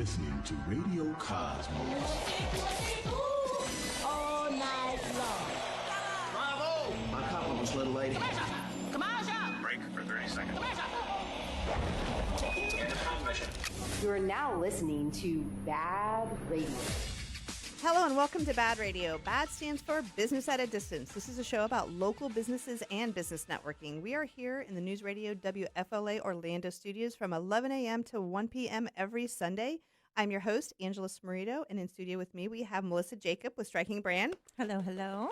listening to Radio Cosmos. All night long. Bravo! My compliments, little lady. Commercial! Break for 30 seconds. You are now listening to BaaD Radio. Hello and welcome to BaaD Radio. BaaD stands for Business at a Distance. This is a show about local businesses and business networking. We are here in the News Radio WFLA Orlando studios from 11 a.m. to 1 p.m. every Sunday. I'm your host, Angela Smarito, and in studio with me we have Melissa Jacob with Striking Brand. Hello, hello.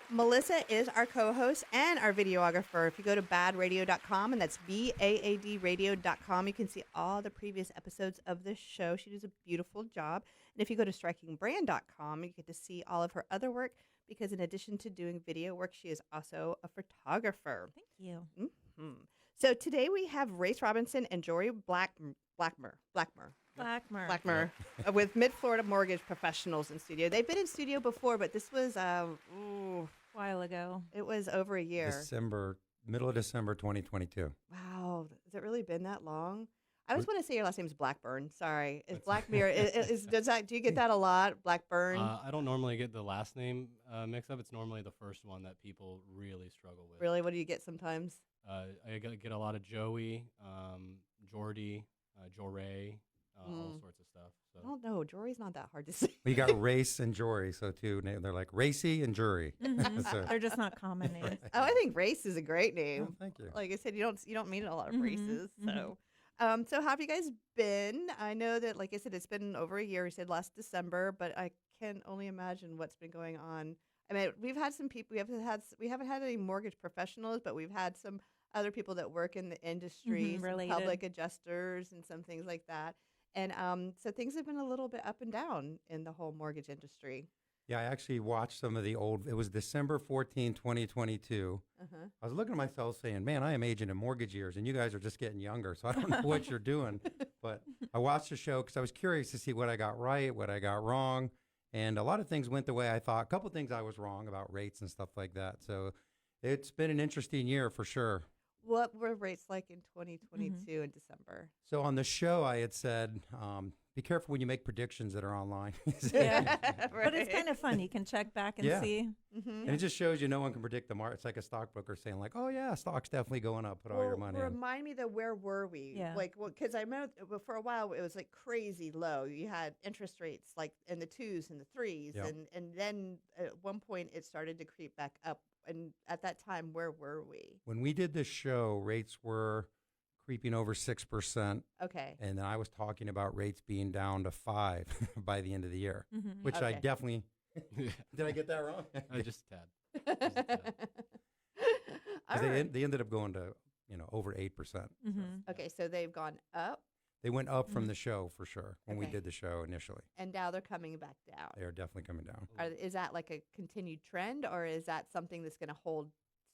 Melissa is our co-host and our videographer. If you go to baadradio.com, and that's BaaD radio.com, you can see all the previous episodes of this show. She does a beautiful job. And if you go to strikingbrand.com, you get to see all of her other work, because in addition to doing video work, she is also a photographer. Thank you. Mm-hmm. So today we have Rayce Robinson and Jorey Blackmer with Mid-Florida Mortgage Professionals in studio. They've been in studio before, but this was a while ago. It was over a year. Middle of December 2022. Wow. Has it really been that long? I always want to say your last name is Blackburn. Sorry. Is Blackmer, do you get that a lot? Blackburn? I don't normally get the last name mixed up. It's normally the first one that people really struggle with. Really? What do you get sometimes? I get a lot of Joey, Jorey, Jorey, all sorts of stuff. So. I don't know. Jorey's not that hard to say. Well, you got Rayce and Jorey, so too. They're like Rayce and Jorey. Mm-hmm. So. They're just not common names. Oh, I think Rayce is a great name. Oh, thank you. Like I said, you don't meet a lot of races. So, so how have you guys been? I know that, like I said, it's been over a year. You said last December, but I can only imagine what's been going on. I mean, we've had some people. We haven't had any mortgage professionals, but we've had some other people that work in the industry, some public adjusters and some things like that. And so things have been a little bit up and down in the whole mortgage industry. Yeah, I actually watched some of the old, it was December 14, 2022. I was looking at myself saying, man, I am aging in mortgage years, and you guys are just getting younger, so I don't know what you're doing. But I watched the show because I was curious to see what I got right, what I got wrong. And a lot of things went the way I thought. A couple of things I was wrong about rates and stuff like that. So it's been an interesting year for sure. What were rates like in 2022 in December? So on the show, I had said, be careful when you make predictions that are online. Yeah, but it's kind of fun. You can check back and see. And it just shows you no one can predict the market. It's like a stockbroker saying like, oh, yeah, stock's definitely going up. Put all your money in. Remind me that where were we? Yeah. Like, because I remember for a while it was like crazy low. You had interest rates like in the 2s and the 3s. Yep. And then at one point it started to creep back up. And at that time, where were we? When we did this show, rates were creeping over 6%. Okay. And then I was talking about rates being down to 5 by the end of the year, which I definitely, did I get that wrong? Just a tad. Because they ended up going to, over 8%. Okay, so they've gone up. They went up from the show for sure when we did the show initially. And now they're coming back down. They are definitely coming down. Is that like a continued trend, or is that something that's going to hold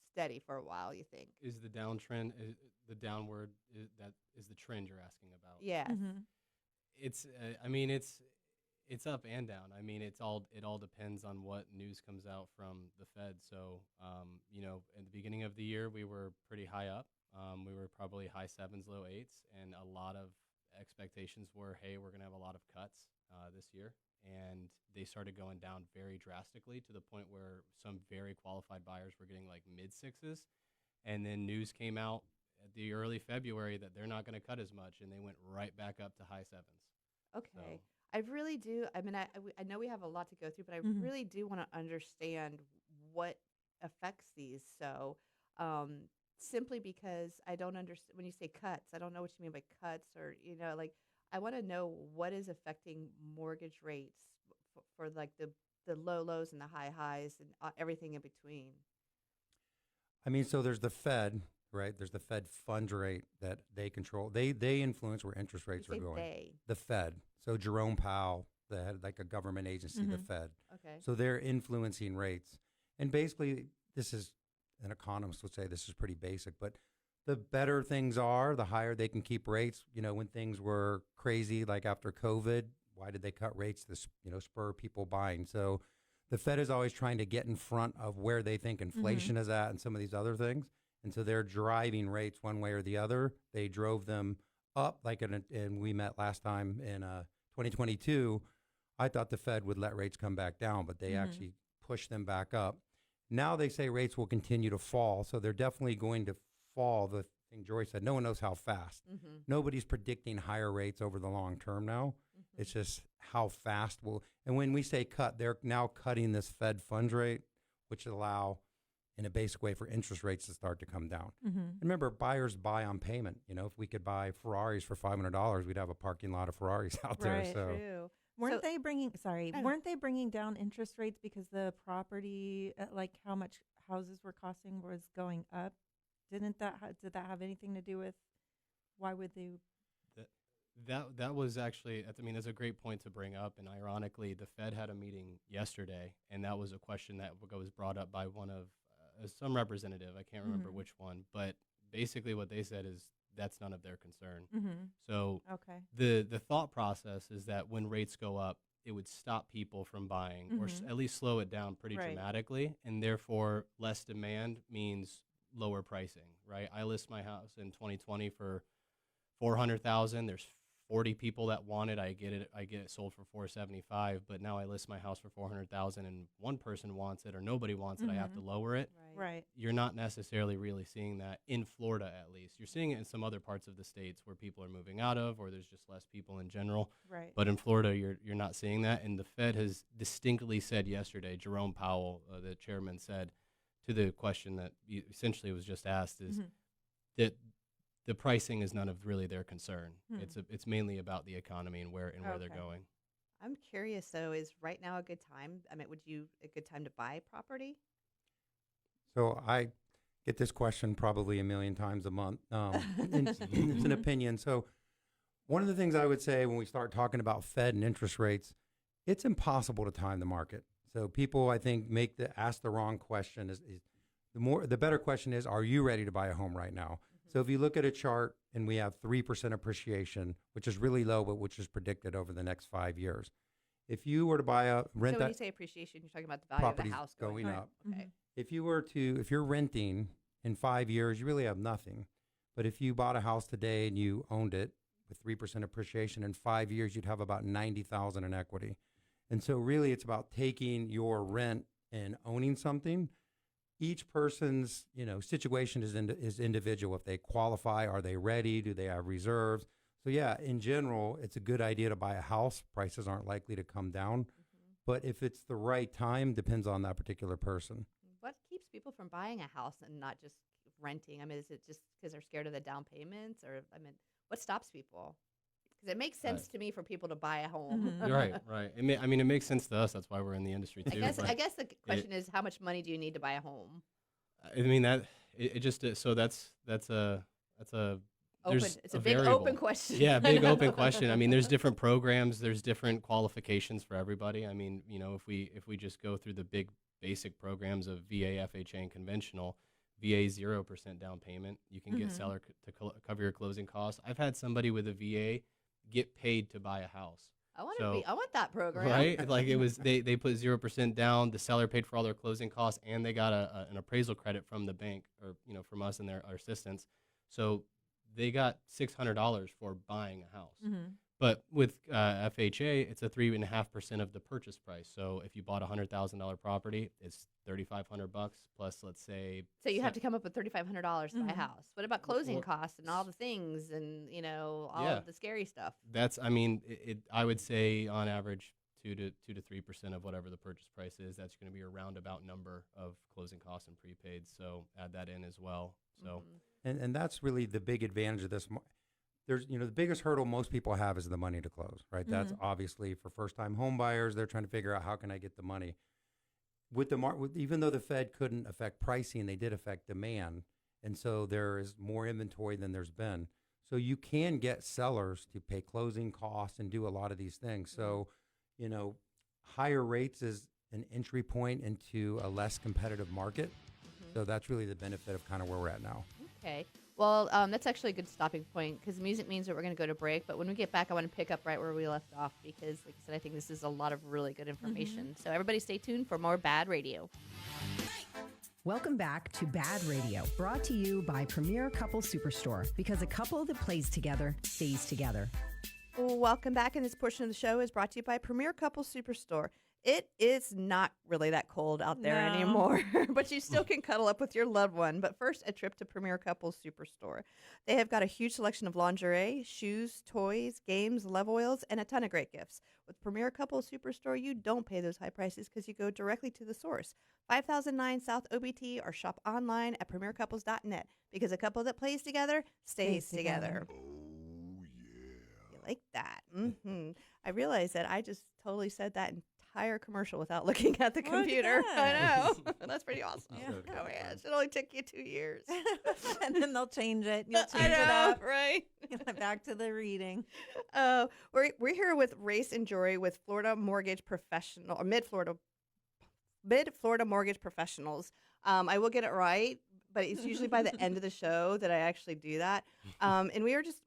steady for a while, you think? Is the downtrend, the downward, that is the trend you're asking about? Yes. It's, it's up and down. I mean, it all depends on what news comes out from the Fed. So, at the beginning of the year, we were pretty high up. We were probably high 7s, low 8s, and a lot of expectations were, hey, we're going to have a lot of cuts this year. And they started going down very drastically to the point where some very qualified buyers were getting like mid 6s. And then news came out at the early February that they're not going to cut as much, and they went right back up to high 7s. Okay. So. I really do. I mean, I know we have a lot to go through, but I really do want to understand what affects these. So, simply because I don't understand when you say cuts, I don't know what you mean by cuts, or, I want to know what is affecting mortgage rates for like the low lows and the high highs and everything in between. I mean, so there's the Fed, right? There's the Fed funds rate that they control. They influence where interest rates are going. The Fed. So Jerome Powell, the head, like a government agency, the Fed. Okay. So they're influencing rates. And basically, this is, an economist would say this is pretty basic, but the better things are, the higher they can keep rates. When things were crazy, like after COVID, why did they cut rates to, spur people buying? So the Fed is always trying to get in front of where they think inflation is at and some of these other things. And so they're driving rates one way or the other. They drove them up, and we met last time in 2022, I thought the Fed would let rates come back down, but they actually pushed them back up. Now they say rates will continue to fall, so they're definitely going to fall. The thing Jorey said, no one knows how fast. Nobody's predicting higher rates over the long term now. It's just how fast and when we say cut, they're now cutting this Fed funds rate, which allow, in a basic way, for interest rates to start to come down. And remember, buyers buy on payment. If we could buy Ferraris for $500, we'd have a parking lot of Ferraris out there. So. True. Weren't they bringing down interest rates because the property, like how much houses were costing, was going up? Did that have anything to do with why would they? That was actually, I mean, that's a great point to bring up. And ironically, the Fed had a meeting yesterday, and that was a question that was brought up by one of some representative. I can't remember which one, but basically what they said is that's none of their concern. So the thought process is that when rates go up, it would stop people from buying or at least slow it down pretty dramatically, and therefore less demand means lower pricing, right? I list my house in 2020 for $400,000. There's 40 people that want it. I get it sold for $475, but now I list my house for $400,000 and one person wants it or nobody wants it. I have to lower it. Right. You're not necessarily really seeing that in Florida, at least. You're seeing it in some other parts of the states where people are moving out of, or there's just less people in general. Right. But in Florida, you're not seeing that. And the Fed has distinctly said yesterday, Jerome Powell, the chairman, said to the question that essentially was just asked is that the pricing is none of really their concern. It's mainly about the economy and where they're going. I'm curious, though, is right now a good time? I mean, a good time to buy property? So I get this question probably a million times a month. It's an opinion. So one of the things I would say when we start talking about Fed and interest rates, it's impossible to time the market. So people, I think, ask the wrong question. The better question is, are you ready to buy a home right now? So if you look at a chart and we have 3% appreciation, which is really low, but which is predicted over the next 5 years. If you were to So when you say appreciation, you're talking about the value of the house going up. Okay. If you're renting in 5 years, you really have nothing. But if you bought a house today and you owned it with 3% appreciation in 5 years, you'd have about $90,000 in equity. And so really it's about taking your rent and owning something. Each person's, situation is individual. If they qualify, are they ready? Do they have reserves? So yeah, in general, it's a good idea to buy a house. Prices aren't likely to come down. But if it's the right time, depends on that particular person. What keeps people from buying a house and not just renting? I mean, is it just because they're scared of the down payments? Or, I mean, what stops people? Because it makes sense to me for people to buy a home. Right. It makes sense to us. That's why we're in the industry too. I guess the question is, how much money do you need to buy a home? I mean that it just so that's a It's a big open question. Yeah, big open question. I mean, there's different programs, there's different qualifications for everybody. I mean, if we just go through the big basic programs of VA, FHA, and conventional, VA 0% down payment. You can get seller to cover your closing costs. I've had somebody with a VA get paid to buy a house. I want that program. Right? Like it was, they put 0% down. The seller paid for all their closing costs, and they got an appraisal credit from the bank, or from us and our assistants. So they got $600 for buying a house. But with FHA, it's a 3.5% of the purchase price. So if you bought a $100,000 property, it's $3,500 plus, let's say. So you have to come up with $3,500 to buy a house. What about closing costs and all the things and all of the scary stuff? That's, I would say on average 2 to 3% of whatever the purchase price is. That's going to be a roundabout number of closing costs and prepaid. So add that in as well. So and that's really the big advantage of this. There's, the biggest hurdle most people have is the money to close, right? That's obviously for first-time home buyers. They're trying to figure out, how can I get the money? Even though the Fed couldn't affect pricing, they did affect demand. And so there is more inventory than there's been. So you can get sellers to pay closing costs and do a lot of these things. So, higher rates is an entry point into a less competitive market. So that's really the benefit of kind of where we're at now. Okay. Well, that's actually a good stopping point, because music means that we're going to go to break. But when we get back, I want to pick up right where we left off, because, like I said, I think this is a lot of really good information. So everybody stay tuned for more BaaD Radio. Welcome back to BaaD Radio, brought to you by Premier Couple Superstore, because a couple that plays together stays together. Welcome back, and this portion of the show is brought to you by Premier Couple Superstore. It is not really that cold out there anymore, but you still can cuddle up with your loved one. But first, a trip to Premier Couple Superstore. They have got a huge selection of lingerie, shoes, toys, games, love oils, and a ton of great gifts. With Premier Couple Superstore, you don't pay those high prices because you go directly to the source. 5009 South OBT, or shop online at premiercouples.net, because a couple that plays together stays together. You like that? Mm-hmm. I realized that I just totally said that entire commercial without looking at the computer. I know. That's pretty awesome. Yeah. Oh, yeah. It should only took you 2 years. And then they'll change it. You'll I change it know, up. right? Back to the reading. We're here with Rayce and Jorey with Florida Mortgage Professional, or Mid Florida Mortgage Professionals. I will get it right, but it's usually by the end of the show that I actually do that. And we were just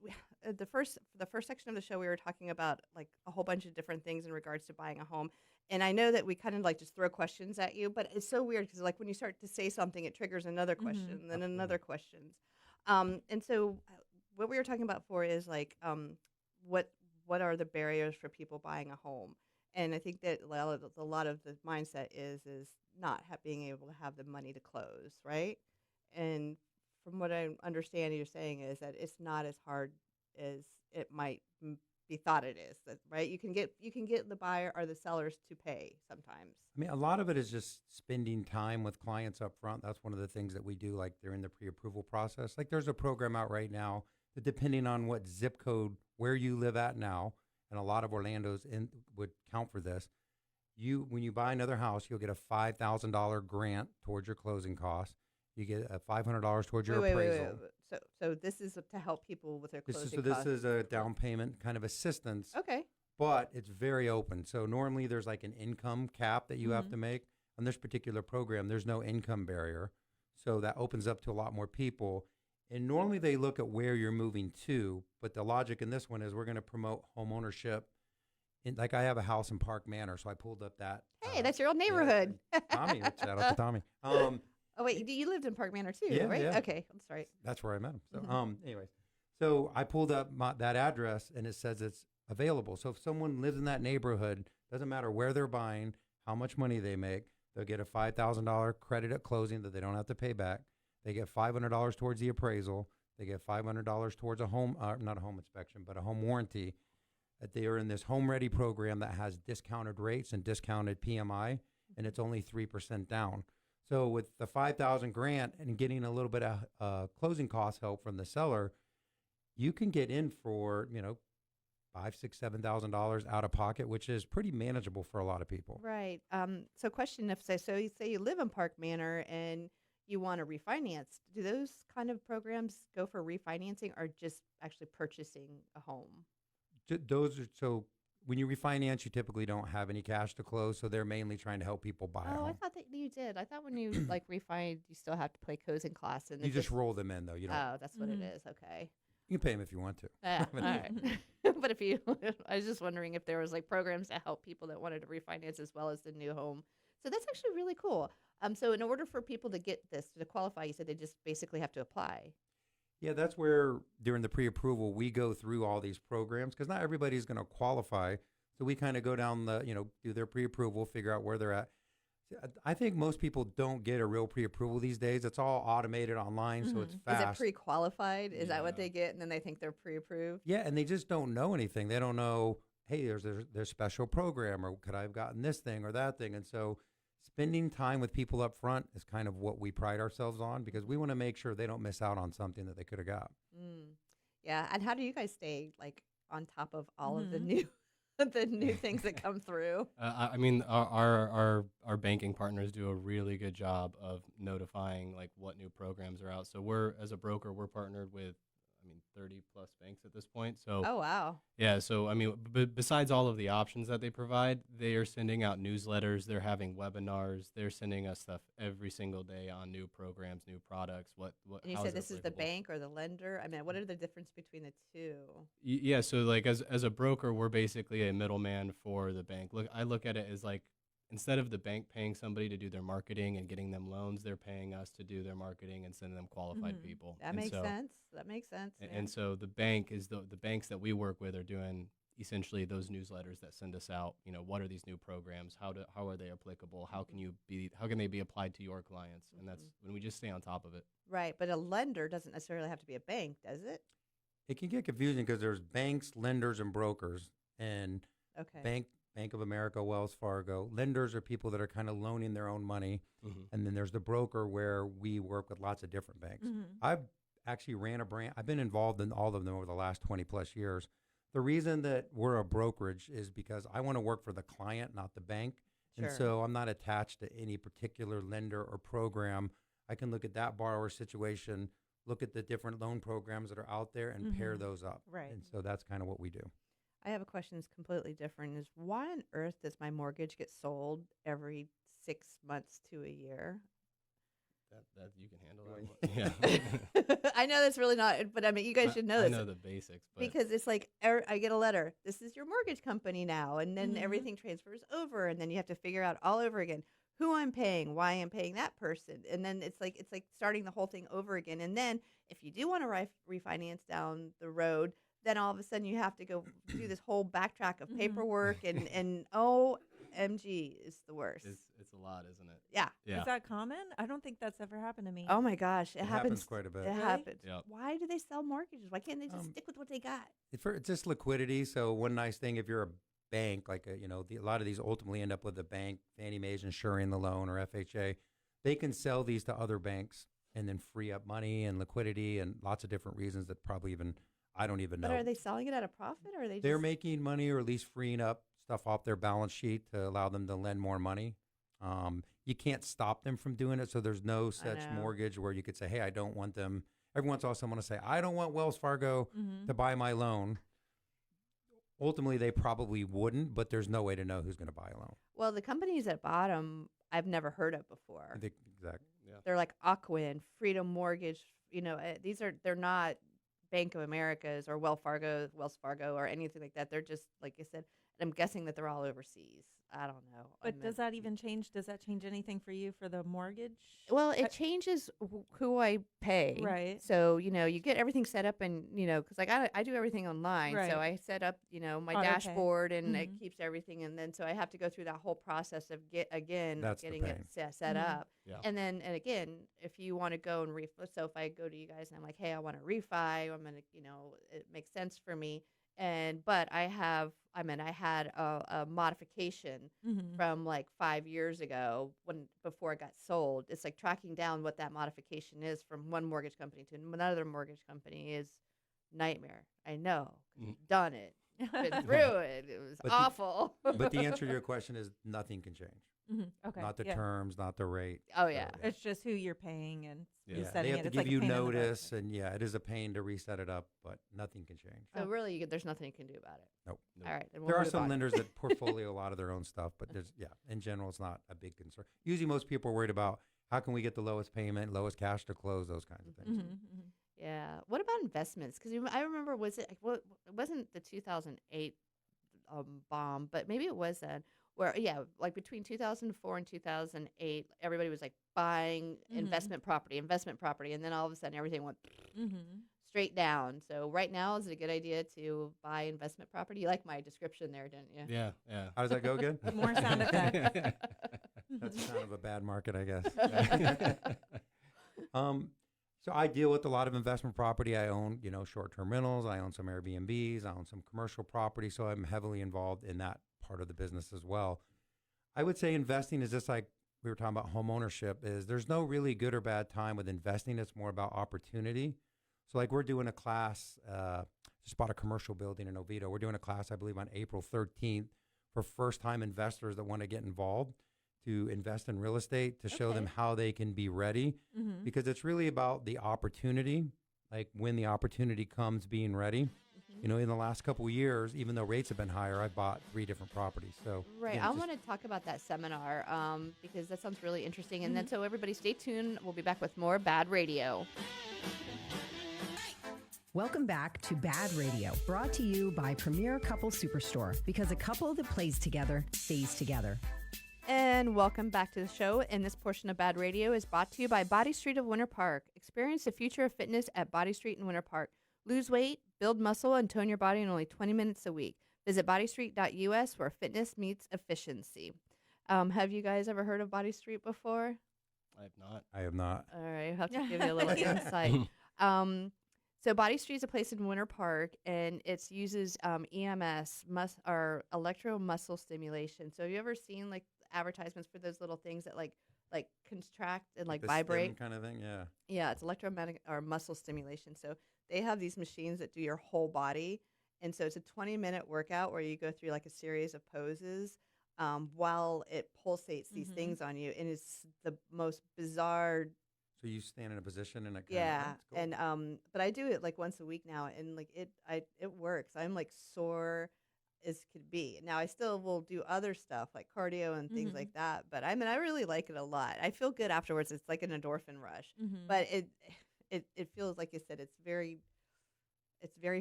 the first section of the show, we were talking about like a whole bunch of different things in regards to buying a home. And I know that we kind of like just throw questions at you, but it's so weird because like when you start to say something, it triggers another question, then another questions. And so what we were talking about for is like what are the barriers for people buying a home? And I think that a lot of the mindset is not being able to have the money to close, right? And from what I understand, you're saying is that it's not as hard as it might be thought it is, right? You can get the buyer or the sellers to pay sometimes. I mean, a lot of it is just spending time with clients up front. That's one of the things that we do, like during the pre-approval process. Like there's a program out right now that, depending on what zip code where you live at now, and a lot of Orlando's would count for this, when you buy another house, you'll get a $5,000 grant towards your closing costs. You get a $500 towards your appraisal. Wait. So this is to help people with their closing This costs. is a down payment kind of assistance. Okay. But it's very open. So normally there's like an income cap that you have to make. On this particular program, there's no income barrier. So that opens up to a lot more people. And normally they look at where you're moving to, but the logic in this one is we're going to promote home ownership. Like I have a house in Park Manor, so I pulled up that. Hey, that's your old neighborhood. Yeah, Tommy, shout out to Tommy. Oh, wait, you lived in Park Manor too, Yeah, right? yeah. Okay, I'm sorry. That's where I met him. So, anyways, so I pulled up that address, and it says it's available. So if someone lives in that neighborhood, doesn't matter where they're buying, how much money they make, they'll get a $5,000 credit at closing that they don't have to pay back. They get $500 towards the appraisal. They get $500 towards a home, not a home inspection, but a home warranty. That they are in this Home Ready program that has discounted rates and discounted PMI, and it's only 3% down. So with the $5,000 grant and getting a little bit of closing cost help from the seller, you can get in for $5,000, $6,000, $7,000 out of pocket, which is pretty manageable for a lot of people. Right. So question, so you say you live in Park Manor and you want to refinance, do those kind of programs go for refinancing or just actually purchasing a home? So when you refinance, you typically don't have any cash to close, so they're mainly trying to help people buy a home. I thought that you did. I thought when you like refined, you still have to pay closing costs, and You just roll them in, though. You don't. Oh, that's what it is. Okay. You can pay them if you want to. All right. But I was just wondering if there was like programs to help people that wanted to refinance as well as the new home. So that's actually really cool. So in order for people to get this, to qualify, you said they just basically have to apply. Yeah, that's where during the pre-approval, we go through all these programs because not everybody's going to qualify. So we kind of go down do their pre-approval, figure out where they're at. I think most people don't get a real pre-approval these days. It's all automated online, so it's fast. Is it pre-qualified? Is that what they get, and then they think they're pre-approved? Yeah, and they just don't know anything. They don't know, hey, there's special program, or could I have gotten this thing or that thing? And so spending time with people up front is kind of what we pride ourselves on because we want to make sure they don't miss out on something that they could have got. Yeah, and how do you guys stay like on top of all of the new things that come through? I mean, our banking partners do a really good job of notifying like what new programs are out. So we're, as a broker, we're partnered with 30 plus banks at this point. So oh wow. Yeah, so I mean, besides all of the options that they provide, they are sending out newsletters, they're having webinars, they're sending us stuff every single day on new programs, new products. What and you said this is the bank or the lender? I mean, what are the difference between the two? Yeah, so like as a broker, we're basically a middleman for the bank. I look at it as like instead of the bank paying somebody to do their marketing and getting them loans, they're paying us to do their marketing and send them qualified people. That makes sense. That makes sense. And so the bank is the banks that we work with are doing essentially those newsletters that send us out. What are these new programs? How are they applicable? How can they be applied to your clients? And that's when we just stay on top of it. Right, but a lender doesn't necessarily have to be a bank, does it? It can get confusing because there's banks, lenders, and brokers. And Okay. Bank of America, Wells Fargo. Lenders are people that are kind of loaning their own money. And then there's the broker where we work with lots of different banks. I've actually ran a brand. I've been involved in all of them over the last 20 plus years. The reason that we're a brokerage is because I want to work for the client, not the bank. And so I'm not attached to any particular lender or program. I can look at that borrower situation, look at the different loan programs that are out there and pair those up. Right. And so that's kind of what we do. I have a question that's completely different. Is why on earth does my mortgage get sold every 6 months to a year? That you can handle that one. Yeah. I know that's really not, but I mean, you guys should know this. I know the basics. But Because it's like, I get a letter, this is your mortgage company now, and then everything transfers over, and then you have to figure out all over again who I'm paying, why I'm paying that person, and then it's like starting the whole thing over again. And then if you do want to refinance down the road, then all of a sudden you have to go do this whole backtrack of paperwork, and OMG, is the worst. it's a lot, isn't it? Yeah. Yeah. Is that common? I don't think that's ever happened to me. Oh my gosh, it happens quite a bit. It Really? happens. Yep. Why do they sell mortgages? Why can't they just stick with what they got? It's just liquidity. So one nice thing, if you're a bank, like a lot of these ultimately end up with a bank, Fannie Mae's insuring the loan or FHA, they can sell these to other banks and then free up money and liquidity and lots of different reasons that probably I don't even know. But are they selling it at a profit, or are they? They're just... making money or at least freeing up stuff off their balance sheet to allow them to lend more money. You can't stop them from doing it. So there's no such know. mortgage where you could say, hey, I don't want them. Every once in a while someone will say, I don't want Wells Fargo to buy my loan. Ultimately, they probably wouldn't, but there's no way to know who's going to buy a loan. Well, the companies at bottom I've never heard of before. I think exactly. Yeah. They're like Aquin, Freedom Mortgage. They're not Bank of America's or Wells Fargo or anything like that. They're just, like I said, I'm guessing that they're all overseas. I don't know. But does that even change? Does that change anything for you for the mortgage? Well, it changes who I pay. Right. So, you get everything set up and, because like I do everything online. Right. So I set up, my Auto pay. dashboard and it keeps everything. And then so I have to go through that whole process of getting it set up. Yeah. And again, if you want to go and so if I go to you guys and I'm like, hey, I want to refi, I'm going to, it makes sense for me. But I had a modification from like 5 years ago before it got sold. It's like tracking down what that modification is from one mortgage company to another mortgage company is nightmare. I know. 'Cause I've done it. Been through it. It was awful. But the answer to your question is nothing can change. Okay. Not the terms, not the rate. Oh, yeah. It's just who you're paying and Yeah, resetting they have it. to It's give like a you pain in the butt. notice, and it is a pain to reset it up, but nothing can change. So really, there's nothing you can do about it. Nope. All right. Then we'll There are move some on. lenders that portfolio a lot of their own stuff, but in general, it's not a big concern. Usually most people are worried about how can we get the lowest payment, lowest cash to close, those kinds of things. Yeah. What about investments? Because I remember, it wasn't the 2008 bomb, but maybe it was then. Where like between 2004 and 2008, everybody was like buying investment property, and then all of a sudden everything went straight down. So right now, is it a good idea to buy investment property? You like my description there, didn't you? Yeah. How does that go again? More sound effects. That's kind of a bad market, I guess. So I deal with a lot of investment property. I own, short-term rentals. I own some Airbnbs. I own some commercial property. So I'm heavily involved in that part of the business as well. I would say investing is just like we were talking about home ownership, is there's no really good or bad time with investing. It's more about opportunity. So like we're doing a class, just bought a commercial building in Oviedo. We're doing a class, I believe, on April 13th for first-time investors that want to get involved to invest in real estate, to show them how they can be ready, because it's really about the opportunity, like when the opportunity comes, being ready. In the last couple of years, even though rates have been higher, I've bought 3 different properties. So right, I want to talk about that seminar because that sounds really interesting. And then so everybody stay tuned. We'll be back with more BaaD Radio. Welcome back to BaaD Radio, brought to you by Premier Couple Superstore, because a couple that plays together stays together. And welcome back to the show. And this portion of BaaD Radio is brought to you by Body Street of Winter Park. Experience the future of fitness at Body Street in Winter Park. Lose weight, build muscle, and tone your body in only 20 minutes a week. Visit bodystreet.us where fitness meets efficiency. Have you guys ever heard of Body Street before? I have not. I have not. All right, I'll have to give you a little insight. So Body Street is a place in Winter Park, and it uses EMS, or electro muscle stimulation. So have you ever seen like advertisements for those little things that like contract and like the vibrate stim kind of thing? Yeah. Yeah, it's electromagnetic or muscle stimulation. So they have these machines that do your whole body, and so it's a 20-minute workout where you go through like a series of poses while it pulsates these things on you, and it's the most bizarre. So you stand in a position and it Yeah, cool. and but I do it like once a week now, and like it works. I'm like sore as could be. Now I still will do other stuff like cardio and things like that, but I mean I really like it a lot. I feel good afterwards. It's like an endorphin rush, but it feels like you said it's very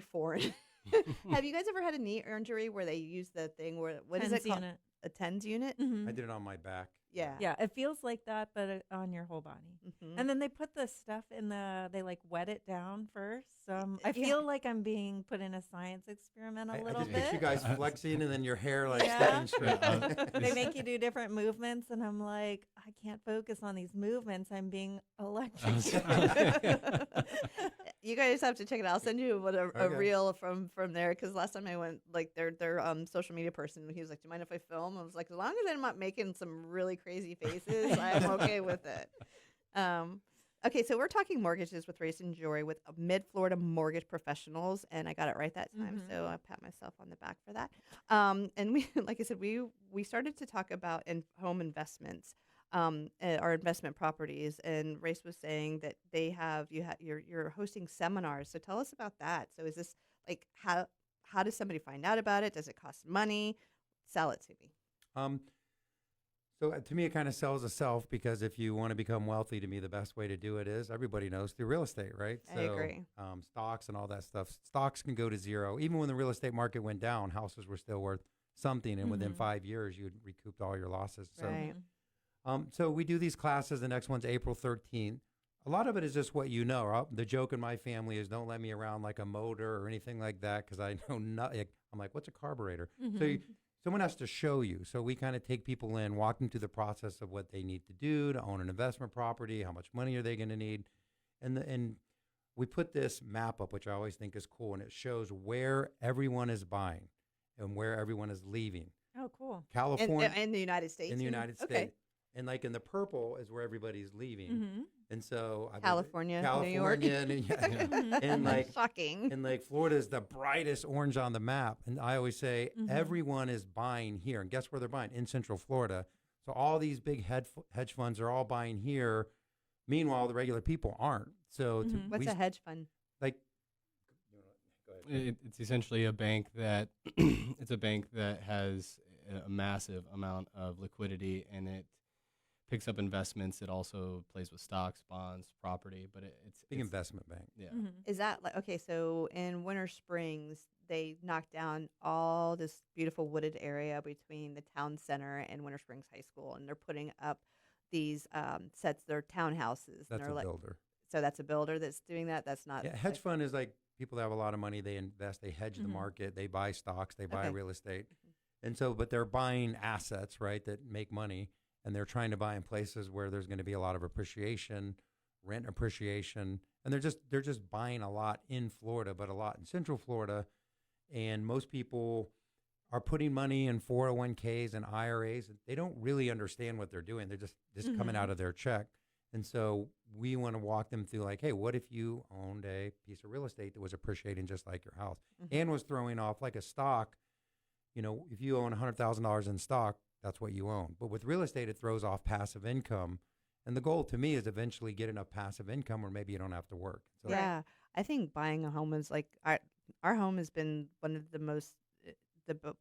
foreign. Have you guys ever had a knee injury where they use the thing where what is it called? Unit. A TENS unit? I did it on my back. Yeah. Yeah, it feels like that, but on your whole body. And then they put the stuff in they like wet it down first. So I feel like I'm being put in a science experiment a little I just bit. picture you guys flexing and then your hair like Yeah. sticking straight. They make you do different movements, and I'm like, I can't focus on these movements. I'm being electrocuted. You guys have to check it out. I'll send you a Okay. reel from there because last time I went, like their social media person, he was like, "Do you mind if I film?" I was like, "As long as I'm not making some really crazy faces, I'm okay with it." Okay, so we're talking mortgages with Rayce and Jorey with Mid-Florida Mortgage Professionals, and I got it right that time, so I pat myself on the back for that. And we, like I said, we started to talk about home investments, our investment properties, and Rayce was saying that you're hosting seminars. So tell us about that. So is this like how does somebody find out about it? Does it cost money? Sell it to me. So to me, it kind of sells itself because if you want to become wealthy, to me, the best way to do it is everybody knows through real estate, right? I agree. Stocks and all that stuff. Stocks can go to zero. Even when the real estate market went down, houses were still worth something. And within 5 years, you'd recouped all your losses. So, Right. so we do these classes. The next one's April 13th. A lot of it is just what you know. The joke in my family is don't let me around like a motor or anything like that because I know nothing. I'm like, what's a carburetor? Someone has to show you. So we kind of take people in, walk them through the process of what they need to do to own an investment property, how much money are they going to need. And we put this map up, which I always think is cool, and it shows where everyone is buying and where everyone is leaving. Oh, cool. California. In the United States? In the you mean? United Okay. States. And like in the purple is where everybody's leaving. And so California, New York. and like Shocking. and like Florida is the brightest orange on the map. And I always say everyone is buying here. And guess where they're buying? In Central Florida. So all these big hedge funds are all buying here. Meanwhile, the regular people aren't. So What's a hedge fund? like It's essentially a bank that it's a bank that has a massive amount of liquidity, and it picks up investments. It also plays with stocks, bonds, property, but it's big investment bank. Yeah. Is that like, okay, so in Winter Springs, they knocked down all this beautiful wooded area between the town center and Winter Springs High School, and they're putting up these sets, they're townhouses. That's and they're a builder. So that's a builder that's doing that? That's not... Yeah, hedge fund is like people that have a lot of money. They invest, they hedge the market, they buy stocks, they buy real estate. And so, but they're buying assets, right, that make money, and they're trying to buy in places where there's going to be a lot of appreciation, rent appreciation, and they're just buying a lot in Florida, but a lot in Central Florida. And most people are putting money in 401ks and IRAs. They don't really understand what they're doing. They're just coming out of their check. And so we want to walk them through like, hey, what if you owned a piece of real estate that was appreciating just like your house and was throwing off like a stock? You know, if you own $100,000 in stock, that's what you own. But with real estate, it throws off passive income. And the goal to me is eventually get enough passive income where maybe you don't have to work. So Yeah. I think buying a home is like, our home has been one of the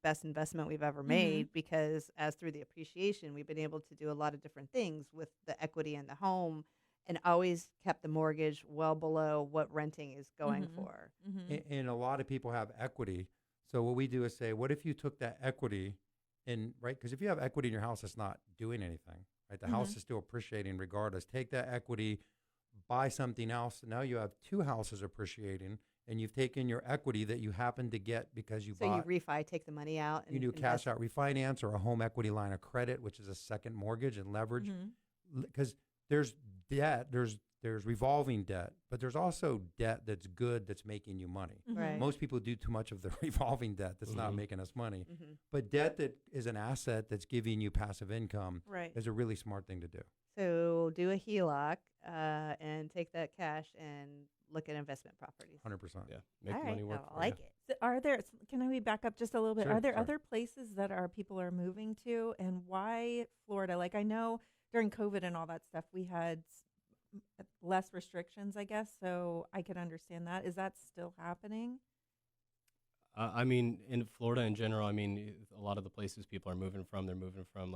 best investment we've ever made because as through the appreciation, we've been able to do a lot of different things with the equity in the home and always kept the mortgage well below what renting is going for. And a lot of people have equity. So what we do is say, what if you took that equity And right, because if you have equity in your house, it's not doing anything, right? The house is still appreciating regardless. Take that equity, buy something else. And now you have two houses appreciating, and you've taken your equity that you happen to get because you So bought. you refi, take the money out. And You do invest. cash out refinance or a home equity line of credit, which is a second mortgage and leverage. Because there's debt, there's revolving debt, but there's also debt that's good that's making you money. Right. Most people do too much of the revolving debt that's not making us money. But debt that is an asset that's giving you passive income Right. is a really smart thing to do. So do a HELOC and take that cash and look at investment properties. 100%. Yeah, make All the right, money work. I for like you. it. So are there? Can we back up just a little bit? Sure, Are there sorry. other places that people are moving to, and why Florida? Like I know during COVID and all that stuff, we had less restrictions, I guess. So I could understand that. Is that still happening? I mean, in Florida in general, I mean, a lot of the places people are moving from, they're moving from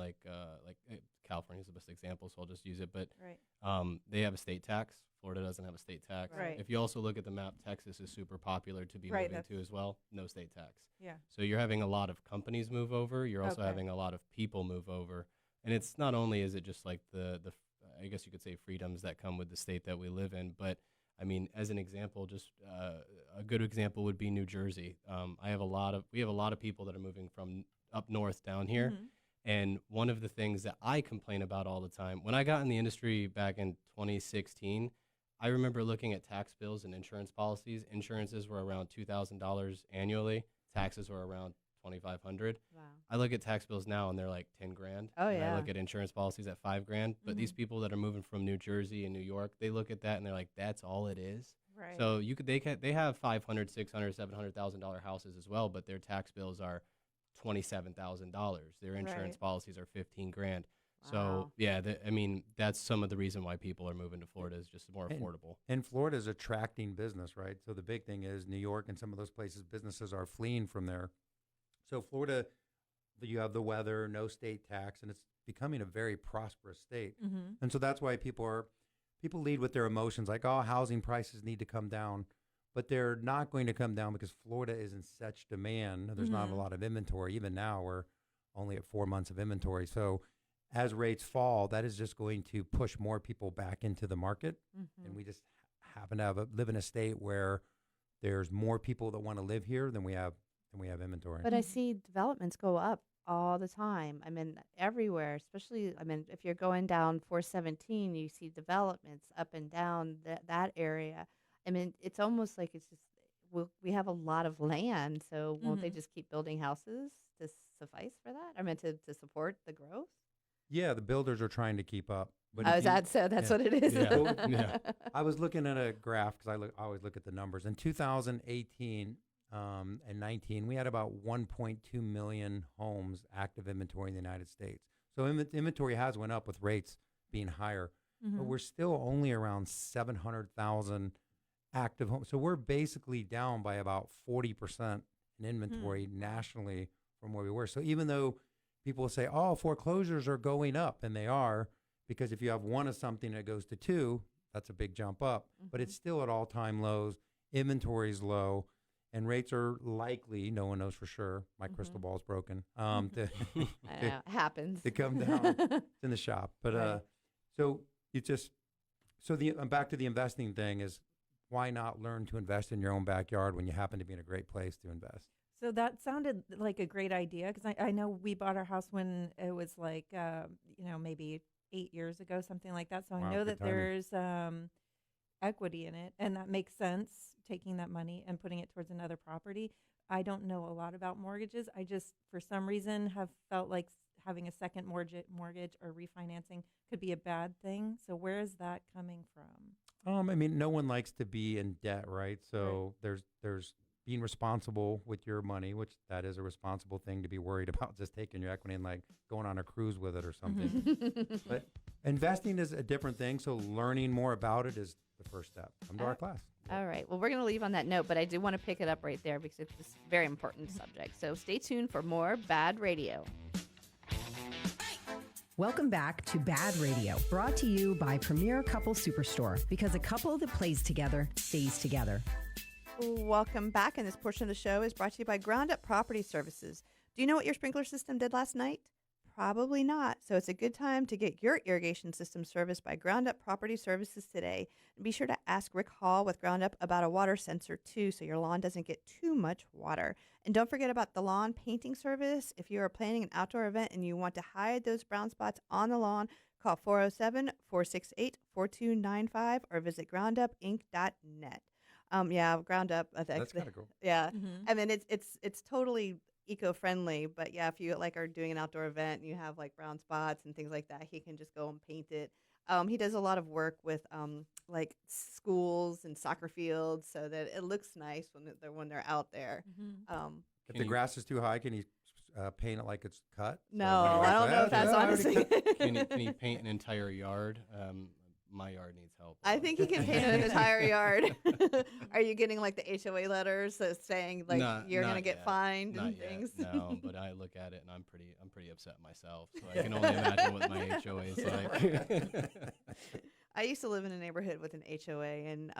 California is the best example, so I'll just use it. But Right. they have a state tax. Florida doesn't have a state tax. Right. If you also look at the map, Texas is super popular to be Right, moving to as well. No state tax. Yeah. So you're having a lot of companies move over. You're also Okay. having a lot of people move over. And it's not only is it just like the I guess you could say freedoms that come with the state that we live in, but I mean, as an example, just a good example would be New Jersey. We have a lot of people that are moving from up north down here. And one of the things that I complain about all the time, when I got in the industry back in 2016, I remember looking at tax bills and insurance policies. Insurances were around $2,000 annually. Taxes were around $2,500. Wow. I look at tax bills now and they're like 10 grand. Oh, and yeah. I look at insurance policies at 5 grand. But these people that are moving from New Jersey and New York, they look at that and they're like, that's all it is. Right. So they have $500,000, $600,000, $700,000 houses as well, but their tax bills are $27,000. Their insurance Right. policies are 15 grand. Wow. So yeah, I mean, that's some of the reason why people are moving to Florida is just more affordable. And Florida is attracting business, right? So the big thing is New York and some of those places, businesses are fleeing from there. So Florida, you have the weather, no state tax, and it's becoming a very prosperous state. And so that's why people lead with their emotions, like, oh, housing prices need to come down. But they're not going to come down because Florida is in such demand. There's not a lot of inventory. Even now, we're only at 4 months of inventory. So as rates fall, that is just going to push more people back into the market. And we just happen to live in a state where there's more people that want to live here than we have inventory. But I see developments go up all the time. I mean, everywhere, especially, I mean, if you're going down 417, you see developments up and down that area. I mean, it's almost like it's just, we have a lot of land, so won't they just keep building houses to suffice for that? I mean, to support the growth? Yeah, the builders are trying to keep up. But Oh, if is you- that so? That's yeah. what it is? Yeah. Well, Yeah. I was looking at a graph because I always look at the numbers. In 2018 and 19, we had about 1.2 million homes active inventory in the United States. So inventory has went up with rates being higher, but we're still only around 700,000 active homes. So we're basically down by about 40% in inventory nationally from where we were. So even though people say, oh, foreclosures are going up, and they are, because if you have one of something that goes to two, that's a big jump up. But it's still at all-time lows. Inventory's low, and rates are likely, no one knows for sure, my crystal ball's broken, to, I know, it happens. to come down. It's in the shop. But Right. so you just, so the back to the investing thing is, why not learn to invest in your own backyard when you happen to be in a great place to invest? So that sounded like a great idea because I know we bought our house when it was like, maybe 8 years ago, something like that. So Wow, I know good that there's equity in it, and that makes sense, taking that money and putting it towards another property. I don't know a lot about mortgages. I just, for some reason, have felt like having a second mortgage or refinancing could be a bad thing. So where is that coming from? I mean, no one likes to be in debt, right? So there's being responsible with your money, which that is a responsible thing to be worried about, just taking your equity and like going on a cruise with it or something. But investing is a different thing. So learning more about it is the first step. Come to our class. All right. Well, we're going to leave on that note, but I do want to pick it up right there because it's a very important subject. So stay tuned for more BaaD Radio. Welcome back to BaaD Radio, brought to you by Premier Couple Superstore, because a couple that plays together stays together. Welcome back, and this portion of the show is brought to you by Ground Up Property Services. Do you know what your sprinkler system did last night? Probably not. So it's a good time to get your irrigation system serviced by Ground Up Property Services today. And be sure to ask Rick Hall with Ground Up about a water sensor too, so your lawn doesn't get too much water. And don't forget about the lawn painting service. If you are planning an outdoor event and you want to hide those brown spots on the lawn, call 407-468-4295 or visit groundupinc.net. Yeah, Ground Up. That's kind of cool. Yeah, I mean it's totally eco-friendly, but yeah, if you like are doing an outdoor event and you have like brown spots and things like that, he can just go and paint it. He does a lot of work with like schools and soccer fields so that it looks nice when they're out there. If the grass is too high, can you paint it like it's cut? No, I don't know if that's honestly. Can you paint an entire yard? My yard needs help. I think he can paint an entire yard. Are you getting like the HOA letters that saying like you're gonna get fined and things? No, but I look at it and I'm pretty upset myself. So I can only imagine what my HOA is like. I used to live in a neighborhood with an HOA, and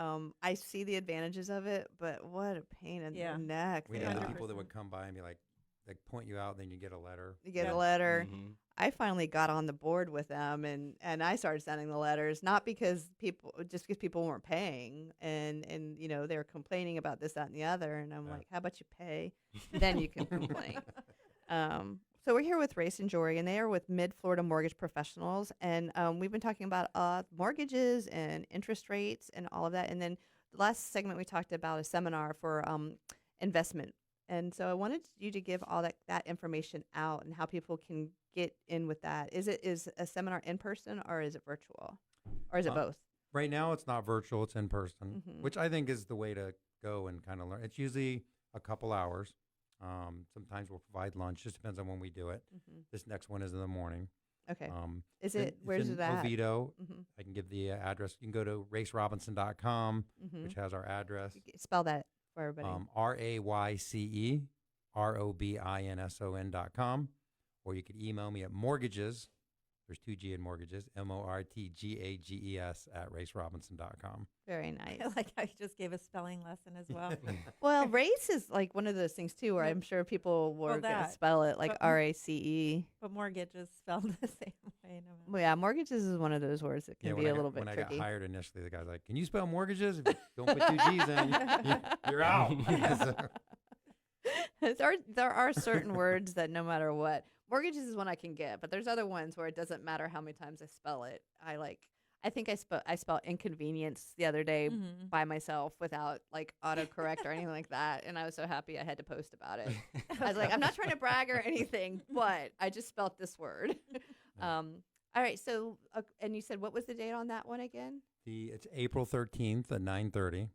I see the advantages of it, but what a pain in the neck. We had the people that would come by and be like point you out, then you get a letter. You get a letter. I finally got on the board with them, and I started sending the letters, not because people weren't paying, and you know they were complaining about this, that, and the other, and I'm like, how about you pay, then you can complain. So we're here with Rayce and Jorey, and they are with Mid-Florida Mortgage Professionals, and we've been talking about mortgages and interest rates and all of that, and then the last segment we talked about a seminar for investment. And so I wanted you to give all that information out and how people can get in with that. Is a seminar in person or is it virtual? Or is it both? Right now it's not virtual, it's in person, which I think is the way to go and kind of learn. It's usually a couple hours. Sometimes we'll provide lunch, just depends on when we do it. This next one is in the morning. Okay. Where's it at? Oviedo. I can give the address. You can go to racerobinson.com, which has our address. Spell that for everybody. RayceRobinson.com, or you could email me at mortgages. There's 2 G in mortgages, MORTGAGES @racerobinson.com. Very nice. I like how you just gave a spelling lesson as well. Well, Rayce is like one of those things too, where I'm sure people will spell it like RACE. But mortgage is spelled the same way. No well, yeah, mortgages is one of those words that can be a little bit tricky. When I got hired initially, the guy's like, "Can you spell mortgages? If you don't put 2 G's in, you're out." There are certain words that no matter what. Mortgages is one I can get, but there's other ones where it doesn't matter how many times I spell it. I think I spelled inconvenience the other day by myself without like autocorrect or anything like that, and I was so happy I had to post about it. I was like, I'm not trying to brag or anything, but I just spelled this word. All right, so and you said what was the date on that one again? It's April 13th at 9:30.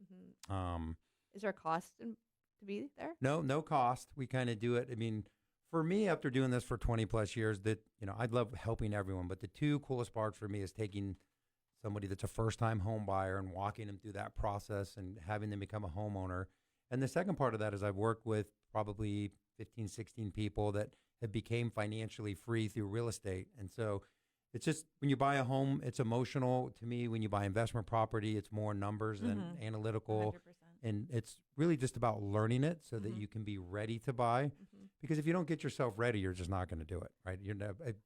Is there a cost to be there? No cost. We kind of do it. I mean, for me, after doing this for 20 plus years, I love helping everyone. But the 2 coolest parts for me is taking somebody that's a first-time home buyer and walking them through that process and having them become a homeowner. And the second part of that is I've worked with probably 15, 16 people that have became financially free through real estate. And so it's just when you buy a home, it's emotional. To me, when you buy investment property, it's more numbers than analytical. 100%. And it's really just about learning it so that you can be ready to buy. Because if you don't get yourself ready, you're just not going to do it, right?